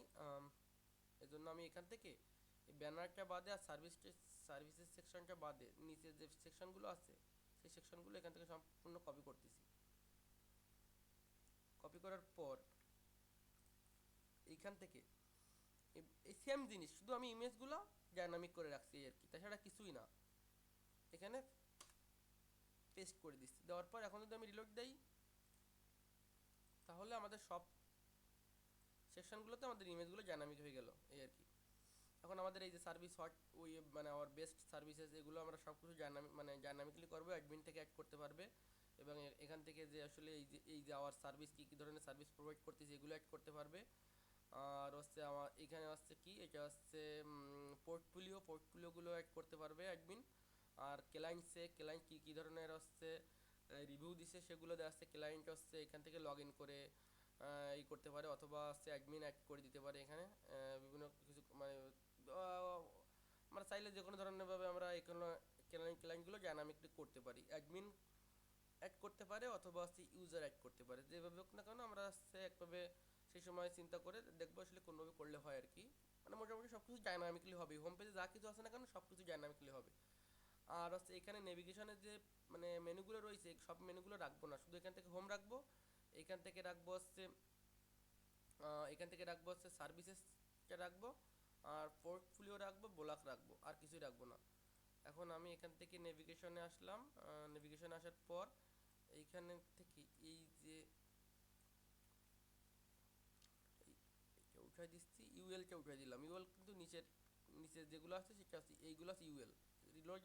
এজন্য আমি এখান থেকে এই ব্যানারটা বাদে আর সার্ভিসের সেকশনটা বাদে নিচে যে সেকশনগুলো আছে সেই সেকশনগুলো এখান থেকে সম্পূর্ণ কপি করতেছি। কপি করার পর এইখান থেকে এই সেম জিনিস, শুধু আমি ইমেজগুলো ডাইনামিক করে রাখছি আর কি, তাছাড়া কিছুই না। এখানে পেস্ট করে দিচ্ছি, দেওয়ার পর এখন যদি আমি রিলোড দেই তাহলে আমাদের সব সেকশনগুলোতে আমাদের ইমেজগুলো ডাইনামিক হয়ে গেল এই আর কি। এখন আমাদের এই যে সার্ভিস হট ওই মানে আমার বেস্ট সার্ভিসেস এগুলো আমরা সব কিছু ডাইনামিকলি করবো, অ্যাডমিন থেকে অ্যাড করতে পারবে এবং এখান থেকে যে আসলে এই যে আওয়ার সার্ভিস কী কী ধরনের সার্ভিস প্রোভাইড করতেছি এগুলো অ্যাড করতে পারবে। আর হচ্ছে আমার এখানে হচ্ছে কি, এটা হচ্ছে পোর্টফোলিওগুলো অ্যাড করতে পারবে অ্যাডমিন। আর ক্লায়েন্ট কী কী ধরনের হচ্ছে রিভিউ দিছে সেগুলো দেওয়া হচ্ছে ক্লায়েন্ট হচ্ছে এখান থেকে লগ ইন করে ই করতে পারে, অথবা হচ্ছে অ্যাডমিন অ্যাড করে দিতে পারে এখানে বিভিন্ন কিছু মানে আমরা চাইলে যে কোনো ধরনের ভাবে আমরা এখানে ক্লায়েন্টগুলো ডাইনামিকলি করতে পারি, অ্যাডমিন অ্যাড করতে পারে অথবা হচ্ছে ইউজার অ্যাড করতে পারে, যেভাবে হোক না কেন আমরা হচ্ছে একভাবে সেই সময় চিন্তা করে দেখবো আসলে কোনোভাবে করলে হয় আর কি। মানে মোটামুটি সব কিছু ডাইনামিকলি হবে, হোম পেজে যা কিছু আছে না কেন সব কিছু ডাইনামিকলি হবে। আর হচ্ছে এখানে নেভিগেশনের যে মানে মেনুগুলো রয়েছে সব মেনুগুলো রাখবো না, শুধু এখান থেকে হোম রাখবো, এখান থেকে রাখবো হচ্ছে সার্ভিসেসটা রাখবো, আর পোর্টফোলিও রাখবো, ব্লক রাখবো, আর কিছুই রাখবো না। এখন আমি এখান থেকে নেভিগেশনে আসলাম, নেভিগেশনে আসার পর এইখানে থেকে এই যে এইটা উঠাই দিচ্ছি, ইউএলটা উঠাই দিলাম। ইউএল কিন্তু নিচের যেগুলো আছে সেটা আছে, এইগুলো আছে ইউএল। রিলোড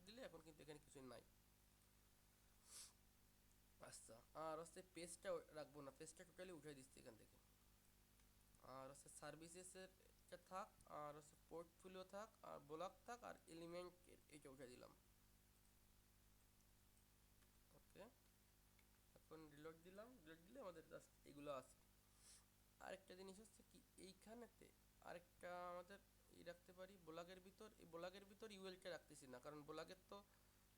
দিলে এখন কিন্তু এখানে কিছুই নাই। আচ্ছা, আর হচ্ছে পেজটা রাখবো না, পেজটা টোটালি উঠাই দিচ্ছি এখান থেকে। আর হচ্ছে সার্ভিসেসের এটা থাক, আর হচ্ছে পোর্টফোলিও থাক, আর ব্লক থাক, আর এলিমেন্ট এটা উঠাই দিলাম। ওকে, এখন রিলোড দিলে আমাদের জাস্ট এগুলো আছে। আরেকটা জিনিস হচ্ছে কি, এইখানেতে আরেকটা আমাদের রাখতে পারি ব্লগের ভিতর। এই ব্লগের ভিতর ইউএলটা রাখতেছি না, কারণ ব্লগের তো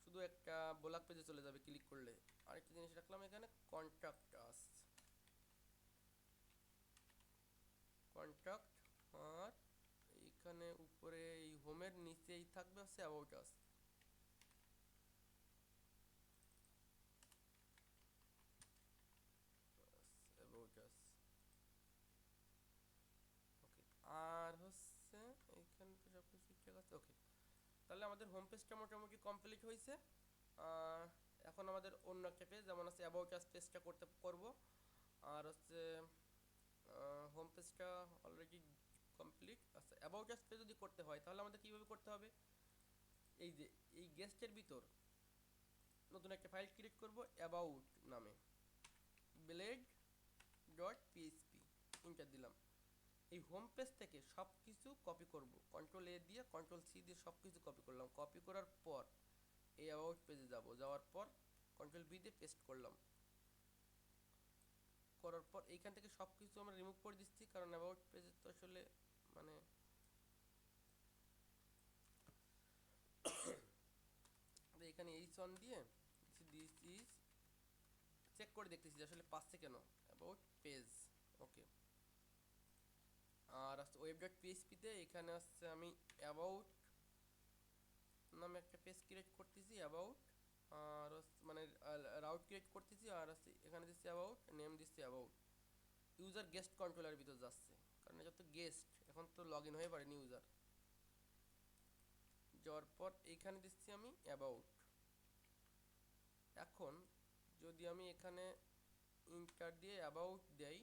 শুধু একটা ব্লগ পেজে চলে যাবে ক্লিক করলে। আরেকটা জিনিস রাখলাম এখানে কন্ট্যাক্ট আর এইখানে উপরে এই হোমের নিচেই থাকবে হচ্ছে অ্যাবাউট আস। ওকে, আর হচ্ছে এইখানে তো সব কিছু ঠিকঠাক আছে। ওকে, তাহলে আমাদের হোম পেজটা মোটামুটি কমপ্লিট হয়েছে। এখন আমাদের অন্য একটা পেজ যেমন আছে অ্যাবাউট আস পেজটা করব। আর হচ্ছে হোম পেজটা অলরেডি কমপ্লিট। আচ্ছা, অ্যাবাউট আস পেজ যদি করতে হয় তাহলে আমাদের কীভাবে করতে হবে, এই যে এই গেস্টের ভিতর নতুন একটা ফাইল ক্রিয়েট করব অ্যাবাউট নামে, blade.php, ইন্টার দিলাম। এই হোম পেজ থেকে সব কিছু কপি করব, কন্ট্রোল এ দিয়ে কন্ট্রোল সি দিয়ে সব কিছু কপি করলাম। কপি করার পর এই অ্যাবাউট পেজে যাওয়ার পর কন্ট্রোল বি দিয়ে পেস্ট করলাম। করার পর এইখান থেকে সব কিছু আমরা রিমুভ করে দিচ্ছি, কারণ অ্যাবাউট পেজে তো আসলে মানে এখানে এইচ1 দিয়ে দিস ইজ চেক করে দেখতেছি আসলে পাচ্ছে কেন অ্যাবাউট পেজ। ওকে, আর আসছে web.php-তে এখানে আসছে আমি অ্যাবাউট নামে একটা পেজ ক্রিয়েট করতেছি, অ্যাবাউট, আর মানে রাউট ক্রিয়েট করতেছি, আর আসছে এখানে দিচ্ছি অ্যাবাউট, নেম দিচ্ছি অ্যাবাউট। ইউজার গেস্ট কন্ট্রোলার ভিতর যাচ্ছে, কারণ এটা তো গেস্ট, এখন তো লগ ইন হয়ে পারেনি ইউজার। যাওয়ার পর এইখানে দিচ্ছি আমি অ্যাবাউট। এখন যদি আমি এখানে ইন্টার দিয়ে অ্যাবাউট দেই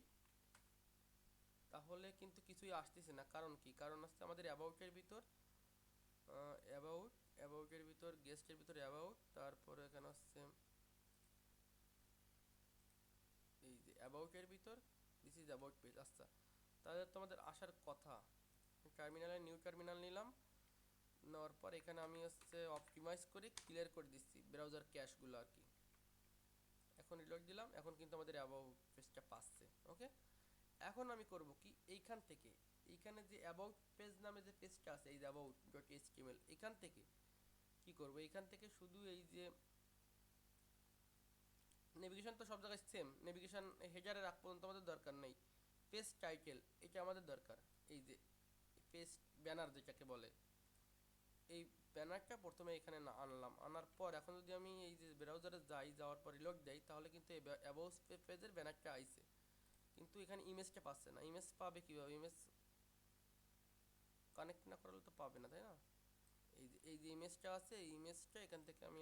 তাহলে কিন্তু কিছুই আসতেছে না, কারণ কি, কারণ হচ্ছে আমাদের অ্যাবাউটের ভিতর অ্যাবাউটের ভিতর গেস্টের ভিতর অ্যাবাউট, তারপরে এখানে হচ্ছে এই যে অ্যাবাউটের ভিতর দিস ইজ অ্যাবাউট পেজ। আচ্ছা, তাহলে তোমাদের আসার কথা। নিউ টার্মিনাল নিলাম, নেওয়ার পর এখানে আমি হচ্ছে অপটিমাইজ করে ক্লিয়ার করে দিচ্ছি ব্রাউজার ক্যাশগুলো আর কি। এখন রিলোড দিলাম, এখন কিন্তু আমাদের অ্যাবাউট পেজটা পাচ্ছে। ওকে, এখন আমি করব কি, এইখানে যে অ্যাবাউট পেজ নামে যে পেজটা আছে এই যে about.html, এখান থেকে কি করব, এখান থেকে শুধু এই যে নেভিগেশন তো সব জায়গায় সেম, নেভিগেশন হেডারে রাখ পর্যন্ত আমাদের দরকার নেই, পেজ টাইটেল এটা আমাদের দরকার। এই যে পেস্ট ব্যানার যেটাকে বলে, এই ব্যানারটা প্রথমে এখানে আনলাম, আনার পর এখন যদি আমি এই যে ব্রাউজারে যাওয়ার পর রিলোড দেই তাহলে কিন্তু এই অ্যাবাউট পেজের ব্যানারটা আইছে, কিন্তু এখানে ইমেজটা পাচ্ছে না। ইমেজ পাবে কীভাবে? ইমেজ কানেক্ট না করালে তো পাবে না, তাই না? এই যে ইমেজটা আছে, এই ইমেজটা এখান থেকে আমি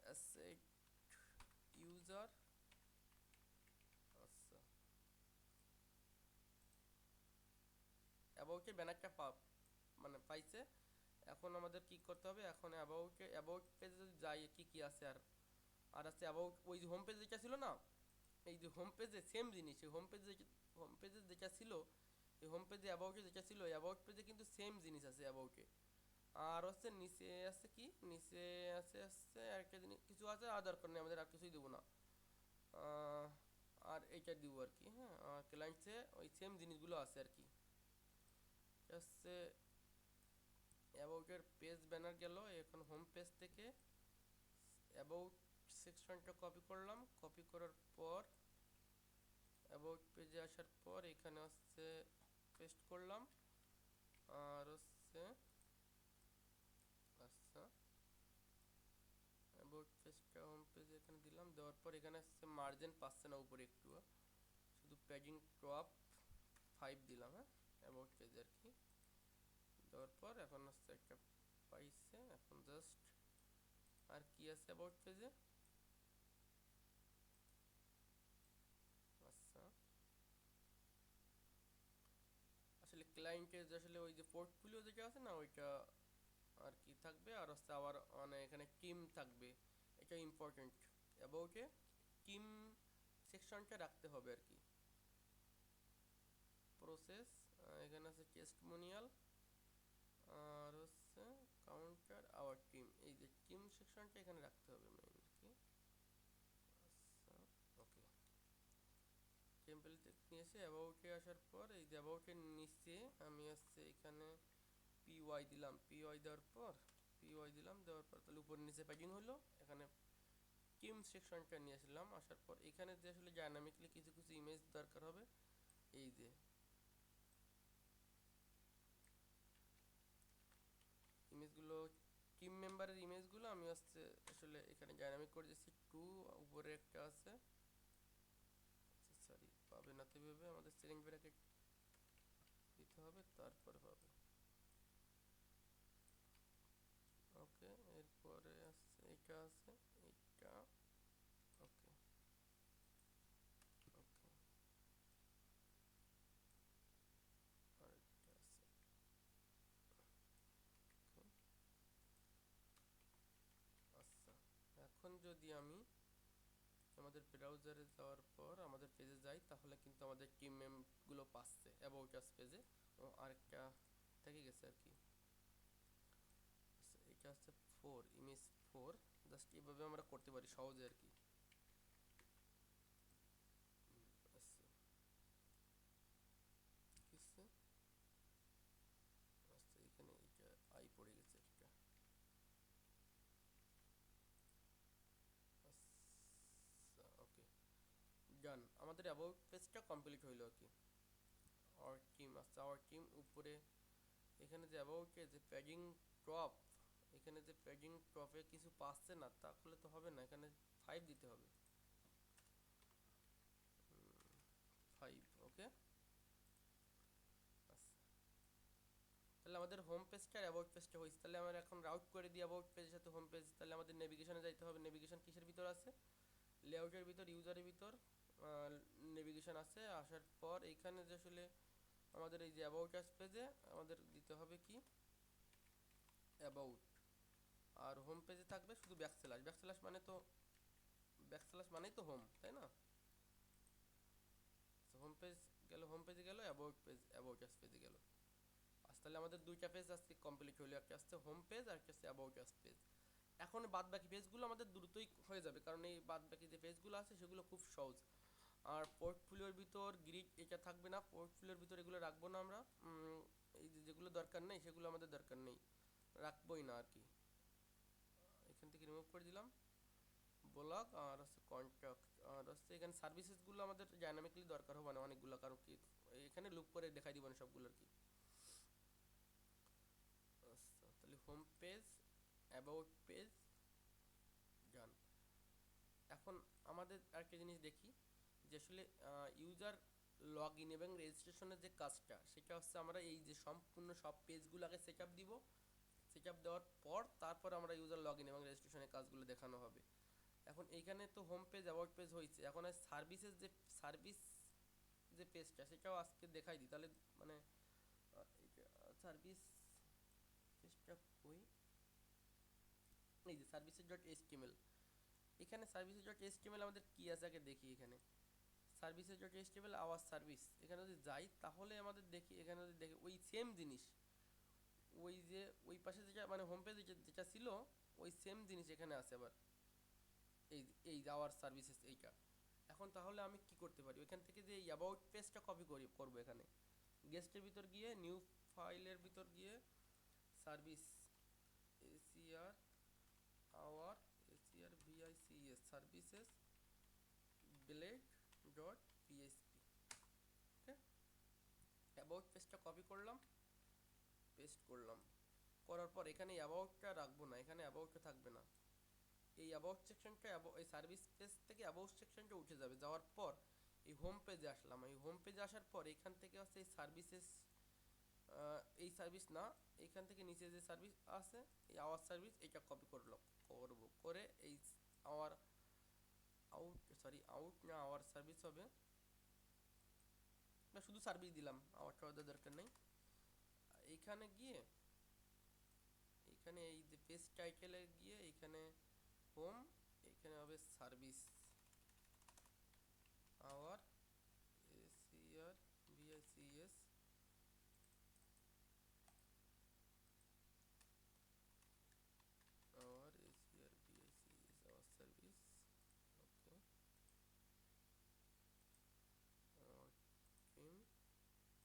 অ্যাসেট ইউজার, আচ্ছা অ্যাবাউটের ব্যানারটা মানে পাইছে। এখন আমাদের কি করতে হবে? এখন অ্যাবাউট পেজে যদি যাই কি কি আছে, আর আছে অ্যাবাউট, ওই যে হোম পেজ যেটা ছিল না, এই যে হোম পেজে সেম জিনিস, এই হোম পেজে যেটা ছিল, এই হোম পেজে অ্যাবাউটে যেটা ছিল, অ্যাবাউট পেজে কিন্তু সেম জিনিস আছে অ্যাবাউটে। আর হচ্ছে নিচে আছে কি, নিচে আছে একটা জিনিস কিছু আছে, আর দরকার নেই আমাদের, আর কিছুই দেবো না। আর এইটা দিব আর কি, হ্যাঁ। আর ক্লায়েন্টসে ওই সেম জিনিসগুলো আছে আর কি। হচ্ছে অ্যাবাউটের পেজ ব্যানার গেল, এখন হোম পেজ থেকে অ্যাবাউট সেকশনটা কপি করলাম, কপি করার পর অ্যাবাউট পেজে আসার পর এখানে হচ্ছে পেস্ট করলাম, আর হচ্ছে আচ্ছা অ্যাবাউট পেজটা হোম পেজে এখানে দিলাম, দেওয়ার পর এখানে হচ্ছে মার্জিন পাচ্ছে না উপরে একটু, শুধু প্যাডিং টপ 5 দিলাম, হ্যাঁ অ্যাবাউট পেজে আর কি। দেওয়ার পর এখন হচ্ছে একটা পাইছে, এখন জাস্ট আর কি আছে অ্যাবাউট পেজে, আচ্ছা আসলে ক্লায়েন্টের যে আসলে ওই যে পোর্টফোলিও যেটা আছে না ওইটা আর কি থাকবে, আর হচ্ছে আবার মানে এখানে টিম থাকবে, এটা ইম্পর্টেন্ট। অ্যাবাউটে টিম সেকশনটা রাখতে হবে আর কি। প্রসেস, এখানে আছে টেস্টিমোনিয়াল, আর হচ্ছে কাউন্টার আওয়ার টিম, এই যে টিম সেকশনটা এখানে রাখতে হবে মেইন আর কি। আচ্ছা ওকে, টেম্পল নিয়ে এসে অ্যাবাউটে আসার পর এই যে অ্যাবাউটের নিচে আমি হচ্ছে এখানে পিওয়াই দিলাম, পিওয়াই দেওয়ার পর পিওয়াই দিলাম, দেওয়ার পর তাহলে উপর নিচে প্যাকিং হলো। এখানে টিম সেকশনটা নিয়ে আসলাম, আসার পর এখানে যে আসলে ডাইনামিকলি কিছু কিছু ইমেজ দরকার হবে, এই যে ইমেজগুলো, টিম মেম্বারের ইমেজগুলো আমি হচ্ছে আসলে এখানে ডাইনামিক করে দিচ্ছি। টু উপরে একটা আছে, সরি পাবে না তো, এভাবে আমাদের সিলিং ব্র্যাকেট দিতে হবে, তারপরে পাবে। ওকে, এরপরে আছে এটা আছে, এটা ওকে ওকে, আর এটা আছে ওকে। আচ্ছা এখন যদি আমি আমাদের ব্রাউজারে যাওয়ার পর আমাদের পেজে যাই তাহলে কিন্তু আমাদের টিম মেমগুলো পাচ্ছে অ্যাবাউট আস পেজে। ও আরেকটা থেকে গেছে আর কি। আচ্ছা এটা হচ্ছে 4 ইমেজ 4, জাস্ট এইভাবে আমরা করতে পারি সহজে আর কি। আচ্ছা কিছু, আচ্ছা এখানে এটা আই পড়ে গেছে একটা, আচ্ছা ওকে ডান, আমাদের অ্যাবাউট পেজটা কমপ্লিট হইলো আর কি। আওয়ার টিম, আচ্ছা আওয়ার টিম উপরে এখানে যে অ্যাবাউটে যে প্যাডিং টপ, এখানে যে প্যাডিং টপে কিছু পাচ্ছে না, তাহলে তো হবে না, এখানে 5 দিতে হবে। 5 ওকে। আচ্ছা তাহলে আমাদের হোম পেজটা আর অ্যাবাউট পেজটা হয়েছে, তাহলে আমরা এখন রাউট করে দিই অ্যাবাউট পেজের সাথে হোম পেজ। তাহলে আমাদের নেভিগেশনে যাইতে হবে, নেভিগেশন কিসের ভিতর আছে? লেআউটের ভিতর, ইউজারের ভিতর নেভিগেশন আছে। আসার পর এইখানে যে আসলে আমাদের এই যে অ্যাবাউট আস পেজে আমাদের দিতে হবে কি অ্যাবাউট, আর হোম পেজে থাকবে শুধু ব্যাকস্ল্যাশ, ব্যাকস্ল্যাশ মানে তো ব্যাকস্ল্যাশ মানেই তো হোম, তাই না? হোম পেজ গেল, হোম পেজে গেল, অ্যাবাউট পেজ অ্যাবাউট আস পেজে গেল। আচ্ছা তাহলে আমাদের দুইটা পেজ আজকে কমপ্লিট হলো, একটা আসছে হোম পেজ আর একটা আসছে অ্যাবাউট আস পেজ। এখন বাদ বাকি পেজগুলো আমাদের দ্রুতই হয়ে যাবে, কারণ এই বাদ বাকি যে পেজগুলো আছে সেগুলো খুব সহজ। আর পোর্টফোলিওর ভিতর গ্রিড এটা থাকবে না, পোর্টফোলিওর ভিতর এগুলো রাখবো না আমরা। এই যে যেগুলো দরকার নেই সেগুলো আমাদের দরকার নেই, রাখবোই না আর কি। এখান থেকে রিমুভ করে দিলাম ব্লগ, আর হচ্ছে কন্ট্যাক্ট, আর হচ্ছে এখানে সার্ভিসেসগুলো আমাদের ডাইনামিকলি দরকার হবে না অনেকগুলো, কারণ কি এখানে লুপ করে দেখাই দিব না সবগুলো আর কি। আচ্ছা তাহলে হোম পেজ, অ্যাবাউট পেজ, ডান। এখন আমাদের আরেকটা জিনিস দেখি যে আসলে ইউজার লগ ইন এবং রেজিস্ট্রেশনের যে কাজটা, সেটা হচ্ছে আমরা এই যে সম্পূর্ণ সব পেজগুলো আগে সেট আপ দিব। সেট আপ দেওয়ার পর তারপর আমরা ইউজার লগ ইন এবং রেজিস্ট্রেশনের কাজগুলো দেখানো হবে। এখন এইখানে তো হোম পেজ অ্যাবাউট পেজ হয়েছে, এখন সার্ভিসেস যে সার্ভিস যে পেজটা সেটাও আজকে দেখাই দিই তাহলে। মানে সার্ভিস পেজটা কই, এই যে সার্ভিসেস ডট এইচটিএমএল। এখানে সার্ভিসেস ডট এইচটিএমএল আমাদের কি আছে আগে দেখি। এখানে services dot HTML our service, এখানে যদি যাই তাহলে আমাদের দেখি, এখানে যদি দেখি ওই সেম জিনিস, ওই যে ওই পাশে যেটা মানে হোম পেজ যেটা ছিল ওই সেম জিনিস এখানে আছে আবার। এই এই আওয়ার সার্ভিসেস এইটা। এখন তাহলে আমি কি করতে পারি, ওইখান থেকে যে অ্যাবাউট পেজটা কপি করবো এখানে গেস্টের ভিতর গিয়ে নিউ ফাইলের ভিতর গিয়ে সার্ভিস এসিআর আওয়ার এসিআর ভিআইসিএস সার্ভিসেস ব্লেড ডট পিএসপি। ওকে, অ্যাবাউট পেজটা কপি করলাম, পেস্ট করলাম। করার পর এখানে অ্যাবাউটটা রাখবো না, এখানে অ্যাবাউটটা থাকবে না। এই অ্যাবাউট সেকশনটা এই সার্ভিস পেজ থেকে অ্যাবাউট সেকশনটা উঠে যাবে। যাওয়ার পর এই হোম পেজে আসলাম, এই হোম পেজে আসার পর এখান থেকে হচ্ছে এই সার্ভিসেস, এই সার্ভিস না, এখান থেকে নিচে যে সার্ভিস আছে এই আওয়ার সার্ভিস, এটা কপি করব করে এই আওয়ার আউট, সরি আউট না আওয়ার সার্ভিস হবে না, শুধু সার্ভিস দিলাম, আওয়ারটা ওদের দরকার নেই। এইখানে গিয়ে এখানে এই যে পেজ টাইটেলে গিয়ে এখানে হোম, এখানে হবে সার্ভিস আওয়ার এসিআর ভিআইসিএস আওয়ার এসিআর ভিআইসিএস our service. Okay, our team. Okay,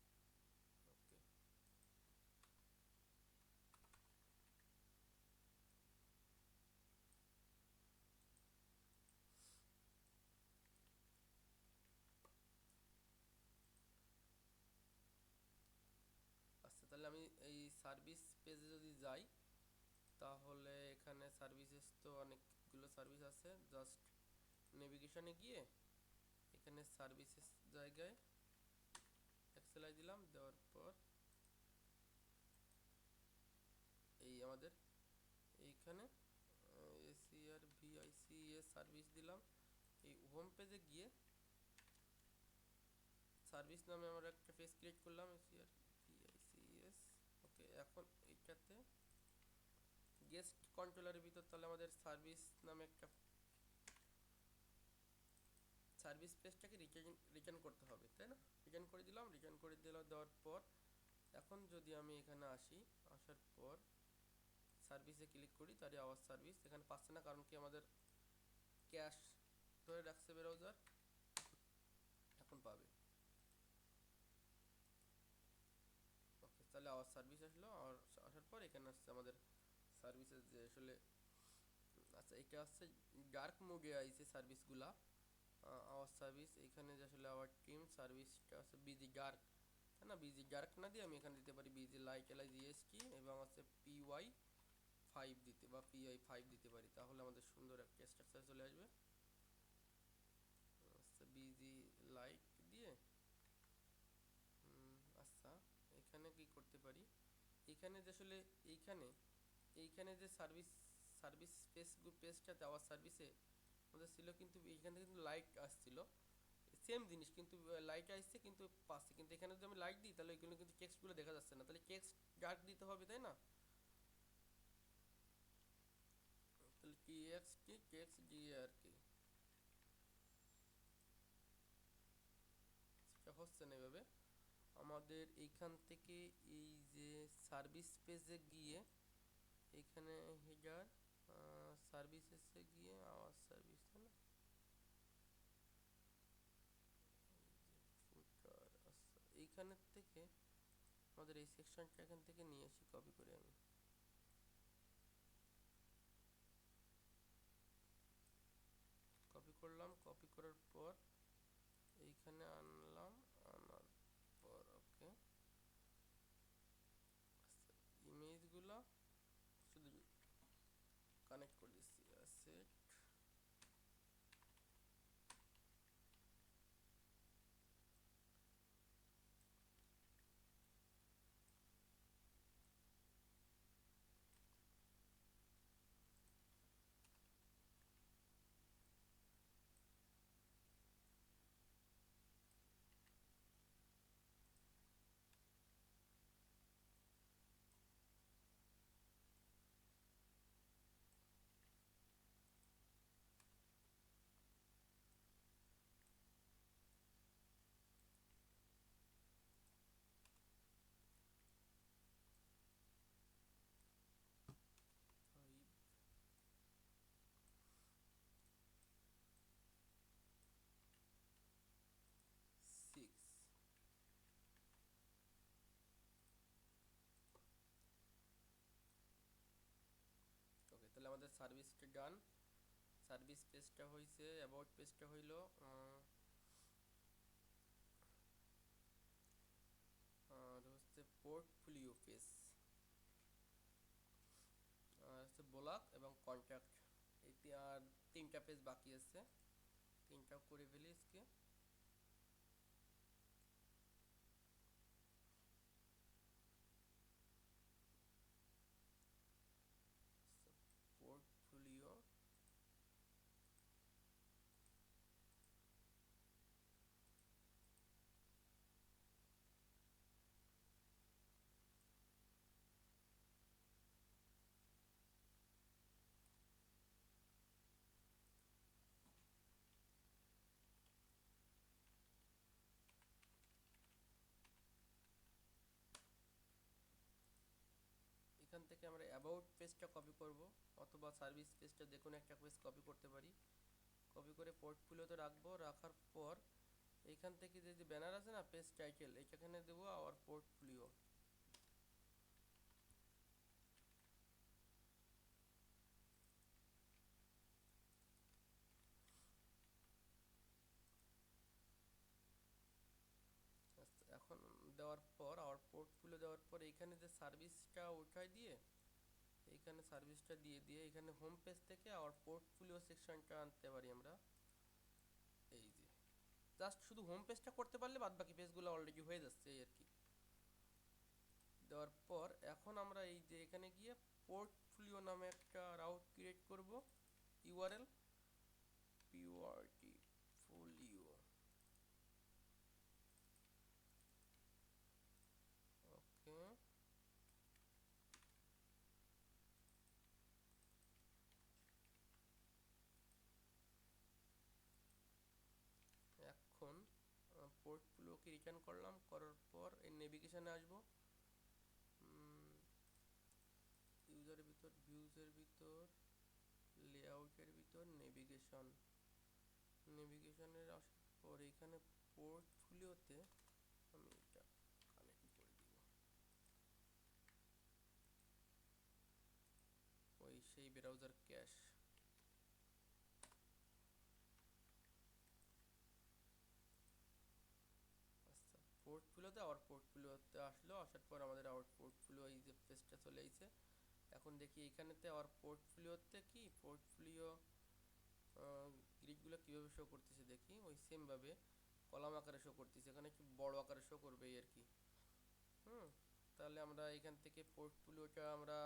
আচ্ছা তাহলে আমি এই সার্ভিস পেজে যদি যাই তাহলে এখানে সার্ভিসেস তো অনেকগুলো সার্ভিস আছে। জাস্ট নেভিগেশনে গিয়ে এখানে সার্ভিসেস জায়গায় এক্সেলাই দিলাম, দেওয়ার পর এই আমাদের এইখানে এসিআর ভিআইসিএস সার্ভিস দিলাম। এই হোম পেজে গিয়ে সার্ভিস নামে আমরা একটা পেজ ক্রিয়েট করলাম এসিআর ভিআইসিএস। ওকে, এখন এইটাতে গেস্ট কন্ট্রোলারের ভিতর তাহলে আমাদের সার্ভিস নামে একটা সার্ভিস পেজটাকে রিটার্ন করতে হবে, তাই না? রিটার্ন করে দিলাম, রিটার্ন করে দেওয়ার পর এখন যদি আমি এখানে আসি, আসার পর সার্ভিসে ক্লিক করি তাহলে আওয়ার সার্ভিস এখানে পাচ্ছে না, কারণ কি আমাদের ক্যাশ ধরে রাখছে ব্রাউজার। এখন পাবে। ওকে, তাহলে আওয়ার সার্ভিস আসলো, আসার পর এখানে আসছে আমাদের সার্ভিসের যে আসলে, আচ্ছা এটা হচ্ছে ডার্ক মোডে আইছে সার্ভিসগুলা। আওয়ার সার্ভিস এখানে যে আসলে আওয়ার টিম সার্ভিসটা আছে বিজি ডার্ক, তাই না? বিজি ডার্ক না দিয়ে আমি এখানে দিতে পারি বিজি লাইট এলআই জিএসটি এবং হচ্ছে পিওয়াই 5 দিতে বা পিআই 5 দিতে পারি, তাহলে আমাদের সুন্দর একটা স্ট্রাকচার চলে আসবে। আচ্ছা বিজি লাইট দিয়ে আচ্ছা এখানে কি করতে পারি, এখানে যে আসলে এইখানে এইখানে যে সার্ভিস পেজটা দেওয়ার সার্ভিসে আমাদের ছিল, কিন্তু এইখানে কিন্তু লাইট আসছিল সেম জিনিস, কিন্তু লাইট আসছে কিন্তু পাচ্ছে, কিন্তু এখানে যদি আমি লাইট দিই তাহলে এগুলো কিন্তু টেক্সটগুলো দেখা যাচ্ছে না, তাহলে টেক্সট ডার্ক দিতে হবে, তাই না? তাহলে টেক্সট দিয়ে আর কি সেটা হচ্ছে না এভাবে। আমাদের এইখান থেকে এই যে সার্ভিস পেজে গিয়ে এখানে হেডার সার্ভিসেসে গিয়ে আওয়ার সার্ভিস, তাই না? ফুটার, আচ্ছা এইখানের থেকে আমাদের এই সেকশনটা এখান থেকে নিয়ে আসি কপি করে, আমি কপি করলাম, কপি করার পর এইখানে আনলাম, আনার সার্ভিসটা ডান। সার্ভিস পেজটা হয়েছে, অ্যাবাউট পেজটা হইল আর হচ্ছে পোর্টফোলিও পেজ, আর হচ্ছে ব্লগ এবং কন্ট্যাক্ট। আর 3টা পেজ বাকি আছে, 3টাও করে ফেলি আজকে। পোর্টফোলিও, এখান থেকে আমরা অ্যাবাউট পেজটা কপি করব, অথবা সার্ভিস পেজটা যে কোনো একটা পেজ কপি করতে পারি। কপি করে পোর্টফোলিওতে রাখবো, রাখার পর এইখান থেকে যে ব্যানার আছে না, পেজ টাইটেল, এইখানে দেবো আওয়ার পোর্টফোলিও। এখন দেওয়ার পর আওয়ার পোর্টফোলিও দেওয়ার পর এইখানে যে সার্ভিসটা উঠাই দিয়ে, এইখানে সার্ভিসটা দিয়ে দিয়ে এখানে হোম পেজ থেকে আওয়ার পোর্টফোলিও সেকশনটা আনতে পারি আমরা। এই যে জাস্ট শুধু হোম পেজটা করতে পারলে বাদ বাকি পেজগুলো অলরেডি হয়ে যাচ্ছে এই আর কি। দেওয়ার পর এখন আমরা এই যে এখানে গিয়ে পোর্টফোলিও নামে একটা রাউট ক্রিয়েট করব, ইউআরএল পোর্টফোলিও। ওকে, এখন পোর্টফোলিওকে রিটার্ন করলাম, করার পর এই নেভিগেশনে আসবো, ইউজারের ভিতর, ভিউজের ভিতর, লেআউটের ভিতর, নেভিগেশন, নেভিগেশনের আসার পর এখানে পোর্টফোলিওতে আমি এটা কানেক্ট করে দিব, ওই সেই ব্রাউজার ক্যাশ। আচ্ছা, পোর্টফোলিওতে আওয়ার পোর্টফোলিওতে আসলো, আসার পর আমাদের আওয়ার পোর্টফোলিও এই যে পেজটা চলে আইছে। এখন দেখি এইখানেতে আওয়ার পোর্টফোলিওতে কি পোর্টফোলিও গ্রিডগুলো কীভাবে শো করতেছে দেখি, ওই সেমভাবে কলাম আকারে শো করতেছে, এখানে একটু বড় আকারে শো করবে এই আর কি। তাহলে আমরা এখান থেকে পোর্টফোলিওটা আমরা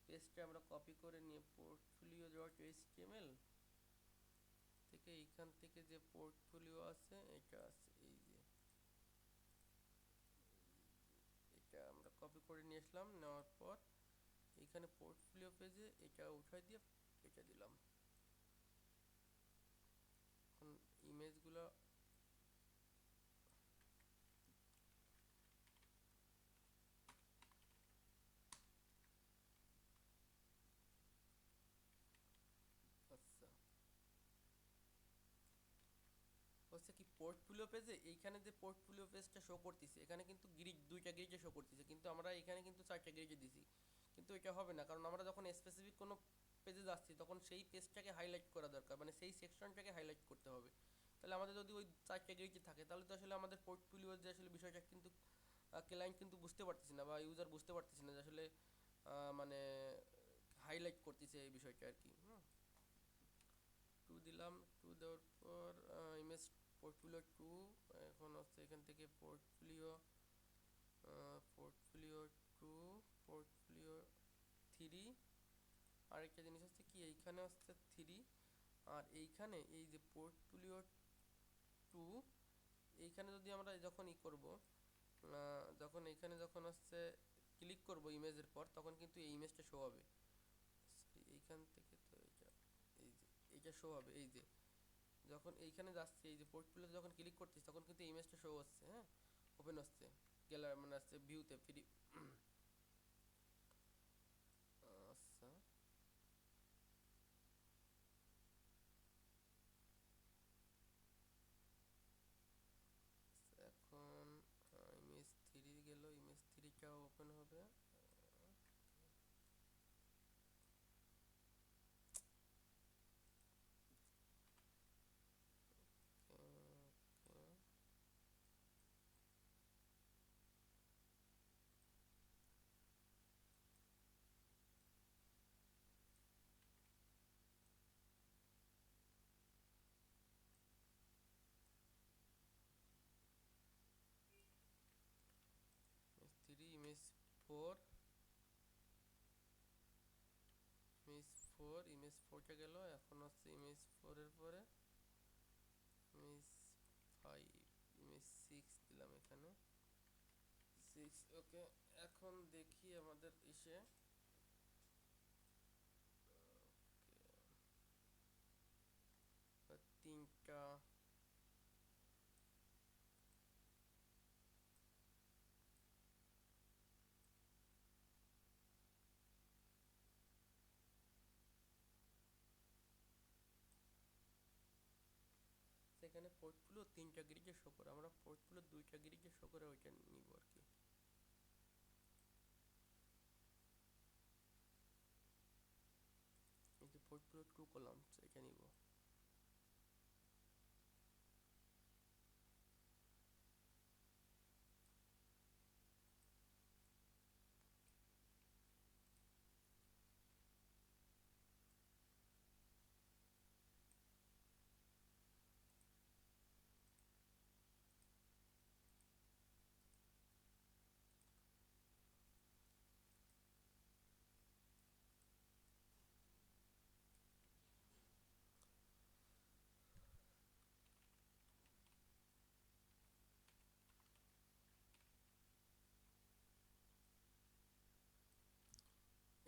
পেজটা আমরা কপি করে নিয়ে পোর্টফোলিও ডট এইচটিএমএল থেকে এইখান থেকে যে পোর্টফোলিও আছে এটা আছে, এই যে এটা আমরা কপি করে নিয়ে আসলাম, নেওয়ার পর এইখানে পোর্টফোলিও পেজে এটা উঠাই দিয়ে এটা দিলাম। এখন ইমেজগুলো আচ্ছা হচ্ছে কি পোর্টফোলিও পেজে এইখানে যে পোর্টফোলিও পেজটা শো করতেছে এখানে কিন্তু গ্রিড, 2টা গ্রিডে শো করতেছে, কিন্তু আমরা এখানে কিন্তু 4টা গ্রিডে দিছি, কিন্তু এটা হবে না, কারণ আমরা যখন স্পেসিফিক কোনো পেজে যাচ্ছি তখন সেই পেজটাকে হাইলাইট করা দরকার, মানে সেই সেকশনটাকে হাইলাইট করতে হবে। তাহলে আমাদের যদি ওই 4টা গ্রিডে থাকে তাহলে তো আসলে আমাদের পোর্টফোলিওর যে আসলে বিষয়টা কিন্তু ক্লায়েন্ট কিন্তু বুঝতে পারতেছি না, বা ইউজার বুঝতে পারতেছি না যে আসলে মানে হাইলাইট করতেছে এই বিষয়টা আর কি। টু দিলাম, টু দেওয়ার পর ইমেজ পোর্টফোলিও টু, এখন হচ্ছে এখান থেকে portfolio portfolio two, portfolio three, আরেকটা জিনিস হচ্ছে কি এইখানে হচ্ছে থ্রি, আর এইখানে এই যে পোর্টফোলিও টু, এইখানে যদি আমরা যখন করব, যখন এইখানে যখন হচ্ছে ক্লিক করব ইমেজের পর তখন কিন্তু এই ইমেজটা শো হবে এইখান থেকে, তো এটা এই যে এইটা শো হবে, এই যে যখন এইখানে যাচ্ছে এই যে পোর্টফোলিওতে যখন ক্লিক করতেছি তখন কিন্তু ইমেজটা শো হচ্ছে, হ্যাঁ ওপেন হচ্ছে, গ্যালারি মানে আসছে ভিউতে ফ্রি। আচ্ছা এখন ইমেজ থ্রি গেল, ইমেজ থ্রিটাও ওপেন হবে। ফোর, ইমেজ ফোরটা গেল। এখন হচ্ছে ইমেজ ফোরের পরে ইমেজ ফাইভ, ইমেজ সিক্স দিলাম এখানে, সিক্স। ওকে, এখন দেখি আমাদের ইসে তিনটা সেখানে পোর্টফোলিও তিনটা গ্রিডে শো করে, আমরা পোর্টফোলিও দুইটা গ্রিডে শো করে ওইটা নিব আর কি। এই যে পোর্টফোলিও টু কলামস এটা নিব।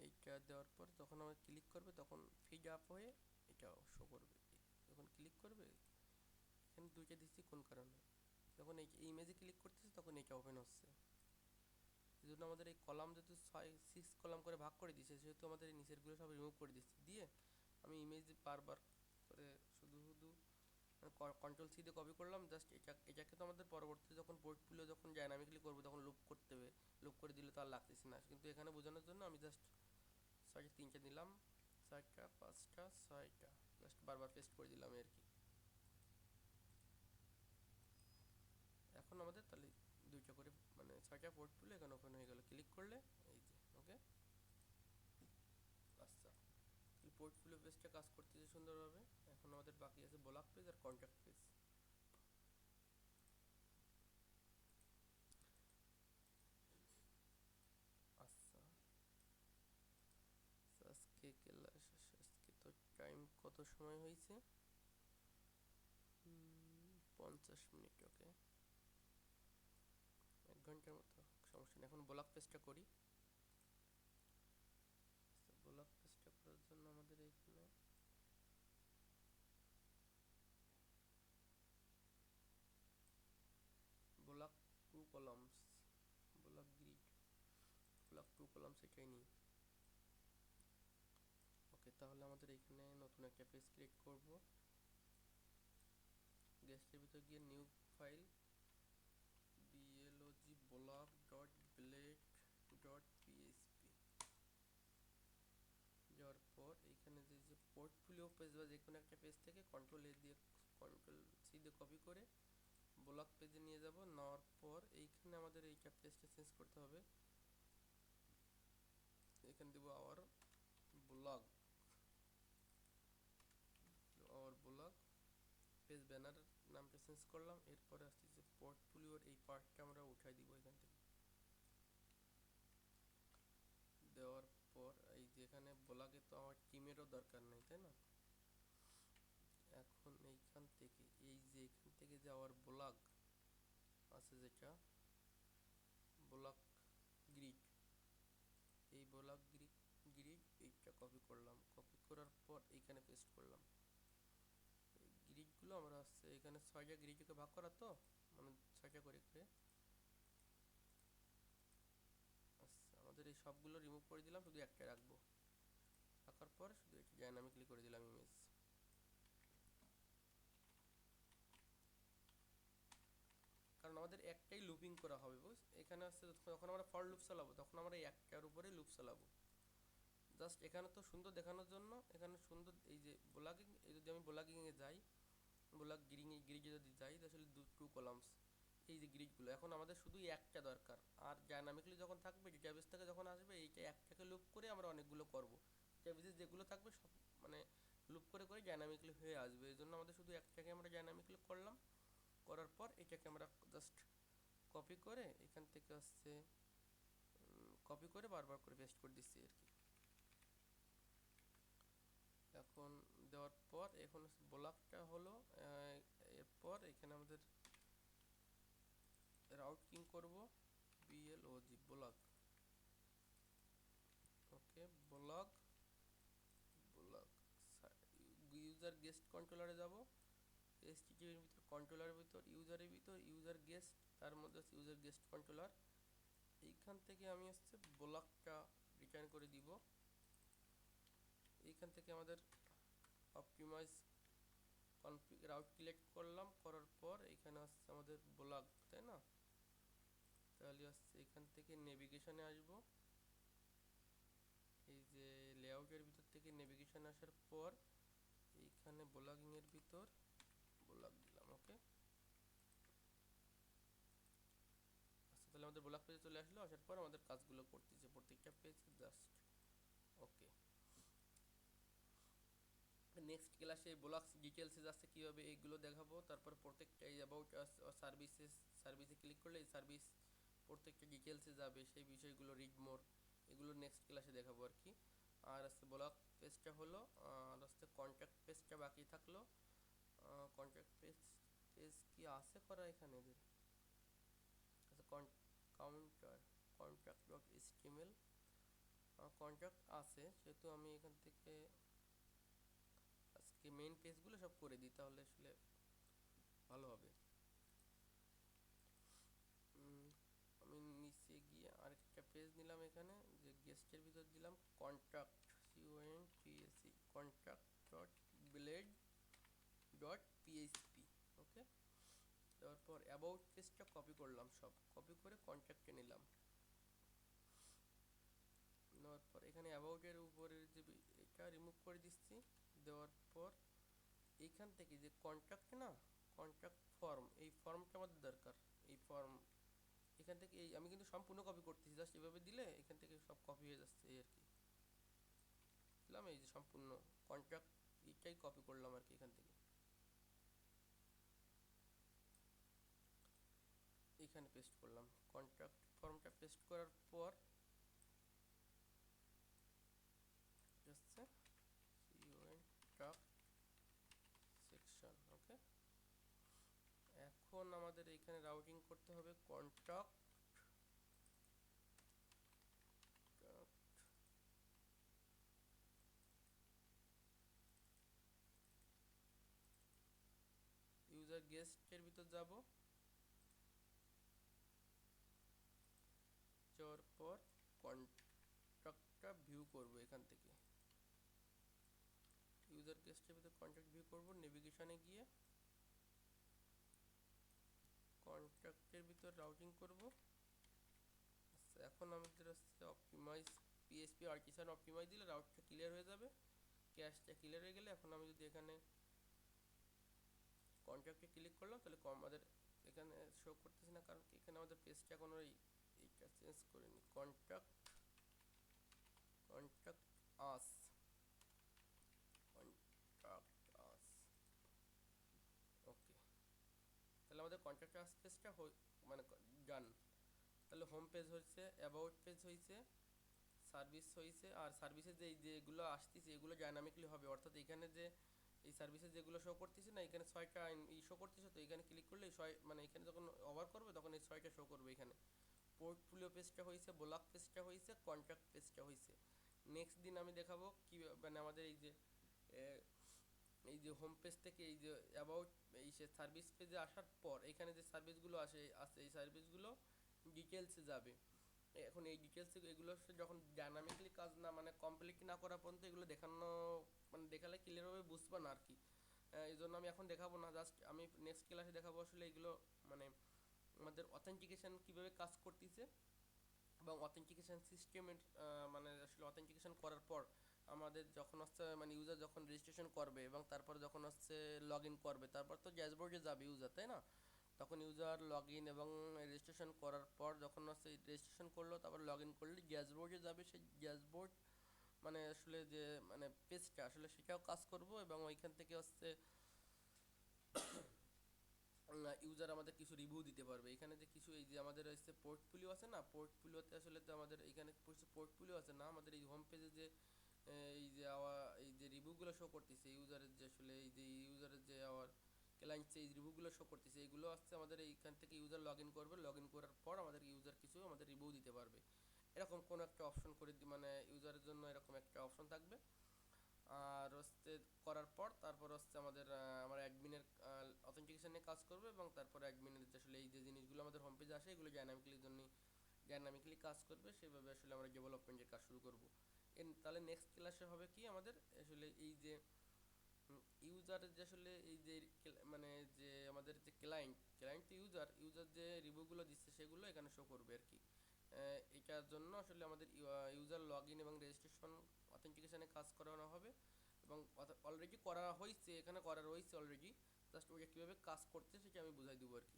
এইটা দেওয়ার পর যখন আমরা ক্লিক করবে তখন ফিড আপ হয়ে এটাও শো করবে। যখন ক্লিক করবে, এখানে দুইটা দিচ্ছি কোন কারণে, যখন এই ইমেজে ক্লিক করতেছে তখন এটা ওপেন হচ্ছে। এই জন্য আমাদের এই কলাম যেহেতু 6 কলাম করে ভাগ করে দিয়েছে, সেহেতু আমাদের এই নিচেরগুলো সব রিমুভ করে দিচ্ছি। দিয়ে আমি ইমেজ বারবার করে শুধু শুধু কন্ট্রোল সি দিয়ে কপি করলাম। জাস্ট এটাকে তো আমাদের পরবর্তীতে যখন পোর্টফোলিও যখন ডাইনামিক্যালি করবো তখন লুপ করতে হবে, লুপ করে দিলে তো আর লাগতেছে না। কিন্তু এখানে বোঝানোর জন্য আমি জাস্ট ছয়টা তিনটে দিলাম, চারটা পাঁচটা ছয়টা, জাস্ট বারবার পেস্ট করে দিলাম আর কি। এখন আমাদের তাহলে দুইটা করে মানে ছয়টা পোর্টফোলিও এখানে ওপেন হয়ে গেল ক্লিক করলে, এই যে। ওকে, আচ্ছা, এই পোর্টফোলিও পেজটা কাজ করতেছে সুন্দরভাবে। এখন আমাদের বাকি আছে ব্লগ পেজ আর কন্ট্যাক্ট পেজ। আচ্ছা, আজকে ক্লাস, আজকে তো টাইম কত সময় হয়েছে, 50 মিনিট। ওকে, 1 ঘন্টার মতো, সমস্যা নেই। এখন ব্লগ পেজটা করি। ব্লগ পেজটা করার জন্য আমাদের এইখানে block two columns, block grid, block two columns এটাই নিই। ওকে, তাহলে আমাদের এখানে নতুন একটা পেজ ক্রিয়েট করব। গেস্টের ভিতর গিয়ে নিউ ফাইল blog blog.blade.php যাওয়ার পর এইখানে যে পোর্টফোলিও পেজ বা যে কোনো একটা পেজ থেকে কন্ট্রোল সি দিয়ে কপি করে ব্লগ পেজে নিয়ে যাব। নেওয়ার পর এইখানে আমাদের এইটা পেজটা চেঞ্জ করতে হবে। এখানে দেবো আওয়ার ব্লগ পেজ, ব্যানারের নামটা চেঞ্জ করলাম। এরপরে আসতেছে পোর্টফোলিওর এই পার্টটা আমরা উঠাই দিব এখান থেকে। দেওয়ার পর এই যে এখানে ব্লগে তো আমার টিমেরও দরকার নেই, তাই না? এখন এইখান থেকে এখান থেকে যে আওয়ার ব্লগ আছে, যেটা ব্লগ গ্রিড, এই ব্লগ গ্রিড এইটা কপি করলাম। কপি করার পর এইখানে পেস্ট করলাম। এই গ্রিডগুলো আমরা আসছে এখানে 6টা গ্রিডকে ভাগ করা, তো মানে 6টা করে করে। আচ্ছা, আমাদের এই সবগুলো রিমুভ করে দিলাম, শুধু একটা রাখবো। রাখার পর শুধু এটা ডাইনামিকলি করে দিলাম ইমেজ। কারণ আমাদের একটাই লুপিং করা হবে, বুঝ এখানে আসছে যখন আমরা ফর লুপ চালাবো তখন আমরা এই একটার উপরেই লুপ চালাবো। জাস্ট এখানে তো সুন্দর দেখানোর জন্য এখানে সুন্দর এই যে ব্লগিং, এই যদি আমি ব্লগিংয়ে যাই, ব্লগ গ্রিডে যদি যাই, আসলে টু কলামস এই যে গ্রিডগুলো, এখন আমাদের শুধু একটা দরকার। আর ডাইনামিকলি যখন থাকবে ডেটাবেস থেকে যখন আসবে এইটা একটাকে লুপ করে আমরা অনেকগুলো করব। ডেটাবেসে যেগুলো থাকবে সব মানে লুপ করে করে ডাইনামিকলি হয়ে আসবে। এই জন্য আমাদের শুধু একটাকে আমরা ডাইনামিকলি করলাম। করার পর এটাকে আমরা জাস্ট কপি করে এখান থেকে আসছে কপি করে বারবার করে পেস্ট করে দিচ্ছি আর কি। এখন দেওয়ার পর এখন ব্লকটা হলো, এরপর এখানে আমাদের রাউট কিং করব, BLOG ব্লক। ওকে, ব্লক ব্লক ইউজার গেস্ট কন্ট্রোলারে যাব, HTTP এর ভিতর কন্ট্রোলারের ভিতর ইউজারের ভিতর ইউজার গেস্ট, তার মধ্যে ইউজার গেস্ট কন্ট্রোলার। এইখান থেকে আমি হচ্ছে ব্লকটা রিটার্ন করে দিব। এইখান থেকে আমাদের অপটিমাইজ রাউট সিলেক্ট করলাম, করার পর এখানে হচ্ছে আমাদের ব্লক, তাই না? তাহলে হচ্ছে এখান থেকে নেভিগেশনে আসব, এই যে লেআউটের ভিতর থেকে নেভিগেশন আসার পর এইখানে ব্লগিং এর ভিতর ব্লক দিলাম। ওকে, আচ্ছা তাহলে আমাদের ব্লক পেজে চলে আসলো। আসার পর আমাদের কাজগুলো করতেছে প্রত্যেকটা পেজ জাস্ট। ওকে, নেক্সট ক্লাসে ব্লগস ডিটেলসে যাচ্ছে কীভাবে এইগুলো দেখাবো। তারপর প্রত্যেকটা এই অ্যাবাউট সার্ভিসে ক্লিক করলে এই সার্ভিস প্রত্যেকটা ডিটেলসে যাবে, সেই বিষয়গুলো রিড মোর, এগুলো নেক্সট ক্লাসে দেখাবো আর কি। আর আজকে ব্লগ পেজটা হলো, আর আজকে কন্ট্যাক্ট পেজটা বাকি থাকলো। কন্ট্যাক্ট পেজ কি আছে করা এখানে এদের? আচ্ছা, কন্ট্যাক্ট ডট HTML কন্ট্যাক্ট আছে, সেহেতু আমি এখান থেকে আজকে মেইন পেজগুলো সব করে দিই, তাহলে আসলে ভালো হবে। আমি নিচে গিয়ে আরেকটা পেজ নিলাম, এখানে যে গেস্টের ভিতর দিলাম contact contact dot blade dot PHP। ওকে, দেওয়ার পর অ্যাবাউট পেজটা কপি করলাম, সব কপি করে কন্ট্যাক্টে নিলাম। নেওয়ার পর এখানে অ্যাবাউটের উপরের যে এটা রিমুভ করে দিচ্ছি। দেওয়ার পর এইখান থেকে যে কন্ট্যাক্ট না, কন্ট্যাক্ট ফর্ম, এই ফর্মটা আমাদের দরকার। এই ফর্ম এখান থেকে এই আমি কিন্তু সম্পূর্ণ কপি করতেছি, জাস্ট এভাবে দিলে এখান থেকে সব কপি হয়ে যাচ্ছে এই আর কি। দিলাম এই যে সম্পূর্ণ কন্ট্যাক্ট এইটাই কপি করলাম আর কি, এখান থেকে এইখানে পেস্ট করলাম। কন্ট্যাক্ট ফর্মটা পেস্ট করার পর হচ্ছে সেকশন। ওকে, এখন আমাদের এখানে রাউটিং করতে হবে কন্ট্যাক্ট ইউজার গেস্টের ভিতর যাব, যাওয়ার পর কন্ট্যাক্টটা ভিউ করব। এখান থেকে ইউজার গেস্টের ভিতর কন্ট্যাক্ট ভিউ করব, নেভিগেশনে গিয়ে কন্ট্যাক্টের ভিতর রাউটিং করব। আচ্ছা, এখন আমাদের হচ্ছে অপটিমাইজ PHP আর্টিসান অপটিমাইজ দিলে রাউটটা ক্লিয়ার হয়ে যাবে, ক্যাশটা ক্লিয়ার হয়ে গেলে এখন আমি যদি এখানে কন্ট্যাক্টে ক্লিক করলাম তাহলে আমাদের এখানে শো করতেছে না, কারণ এখানে আমাদের পেজটা এখন এইটা চেঞ্জ করিনি। কন্ট্যাক্ট আস ওকে, তাহলে আমাদের কন্ট্যাক্ট আস পেজটা মানে ডান। তাহলে হোম পেজ হয়েছে, অ্যাবাউট পেজ হয়েছে, সার্ভিস হয়েছে, আর সার্ভিসে যেগুলো আসতেছে এগুলো ডাইনামিকলি হবে, অর্থাৎ এখানে যে এই সার্ভিসে যেগুলো শো করতেছে না, এখানে 6টা শো করতেছে, তো এখানে ক্লিক করলে 6 মানে এখানে যখন ওভার করবে তখন এই 6টা শো করবে। এখানে পোর্টফোলিও পেজটা হয়েছে, ব্লগ পেজটা হয়েছে, কন্ট্যাক্ট পেজটা হয়েছে। নেক্সট দিন আমি দেখাবো কি মানে আমাদের এই যে হোম পেজ থেকে এই যে অ্যাবাউট এই সার্ভিস পেজে আসার পর এখানে যে সার্ভিসগুলো আছে এই সার্ভিসগুলো ডিটেলসে যাবে। এখন এই ডিটেলস এগুলো যখন ডাইনামিকলি কাজ না মানে কমপ্লিট না করা পর্যন্ত এগুলো দেখানো মানে দেখালে ক্লিয়ারভাবে বুঝবে না আর কি। এই জন্য আমি এখন দেখাবো না, জাস্ট আমি নেক্সট ক্লাসে দেখাবো আসলে এগুলো মানে আমাদের অথেন্টিকেশন কীভাবে কাজ করতেছে, এবং অথেন্টিকেশন সিস্টেমের মানে আসলে অথেন্টিকেশন করার পর আমাদের যখন হচ্ছে মানে ইউজার যখন রেজিস্ট্রেশন করবে এবং তারপর যখন হচ্ছে লগ ইন করবে, তারপর তো ড্যাশবোর্ডে যাবে ইউজার, তাই না? তখন ইউজার লগ ইন এবং রেজিস্ট্রেশন করার পর যখন হচ্ছে রেজিস্ট্রেশন করলো তারপর লগ ইন করলে ড্যাশবোর্ডে যাবে, সেই ড্যাশবোর্ড মানে আসলে যে মানে পেজটা আসলে সেটাও কাজ করব, এবং ওইখান থেকে হচ্ছে ইউজার আমাদের কিছু রিভিউ দিতে পারবে। এখানে যে কিছু এই যে আমাদের হচ্ছে পোর্টফোলিও আছে না, পোর্টফোলিওতে আসলে তো আমাদের এখানে কিছু পোর্টফোলিও আছে না, আমাদের এই হোম পেজে যে এই যে এই যে রিভিউগুলো শো করতেছে ইউজারের, যে আসলে এই যে ইউজারের যে ক্লায়েন্টস এই রিভিউগুলো শো করতেছে, এইগুলো আসছে আমাদের এইখান থেকে ইউজার লগ ইন করবে, লগ ইন করার পর আমাদের ইউজার কিছু আমাদের রিভিউ দিতে পারবে। এরকম কোনো একটা অপশন করে মানে ইউজারের জন্য এরকম একটা অপশন থাকবে। আর হচ্ছে করার পর তারপর হচ্ছে আমাদের আমার অ্যাডমিনের অথেন্টিকেশন নিয়ে কাজ করবে, এবং তারপর অ্যাডমিনের যে আসলে এই যে জিনিসগুলো আমাদের হোম পেজে আসে এগুলো ডাইনামিকলি কাজ করবে, সেভাবে আসলে আমরা ডেভেলপমেন্টের কাজ শুরু করব। তাহলে নেক্সট ক্লাসে হবে কি আমাদের আসলে এই যে ইউজারের যে আসলে এই যে মানে যে আমাদের যে ক্লায়েন্ট ইউজার যে রিভিউগুলো দিচ্ছে সেগুলো এখানে শো করবে আর কি। এটার জন্য আসলে আমাদের ইউজার লগ ইন এবং রেজিস্ট্রেশন অথেন্টিকেশনে কাজ করানো হবে, এবং অলরেডি করা হয়েছে, এখানে করা রয়েছে অলরেডি, জাস্ট ওইটা কীভাবে কাজ করতে সেটা আমি বুঝাই দেবো আর কি।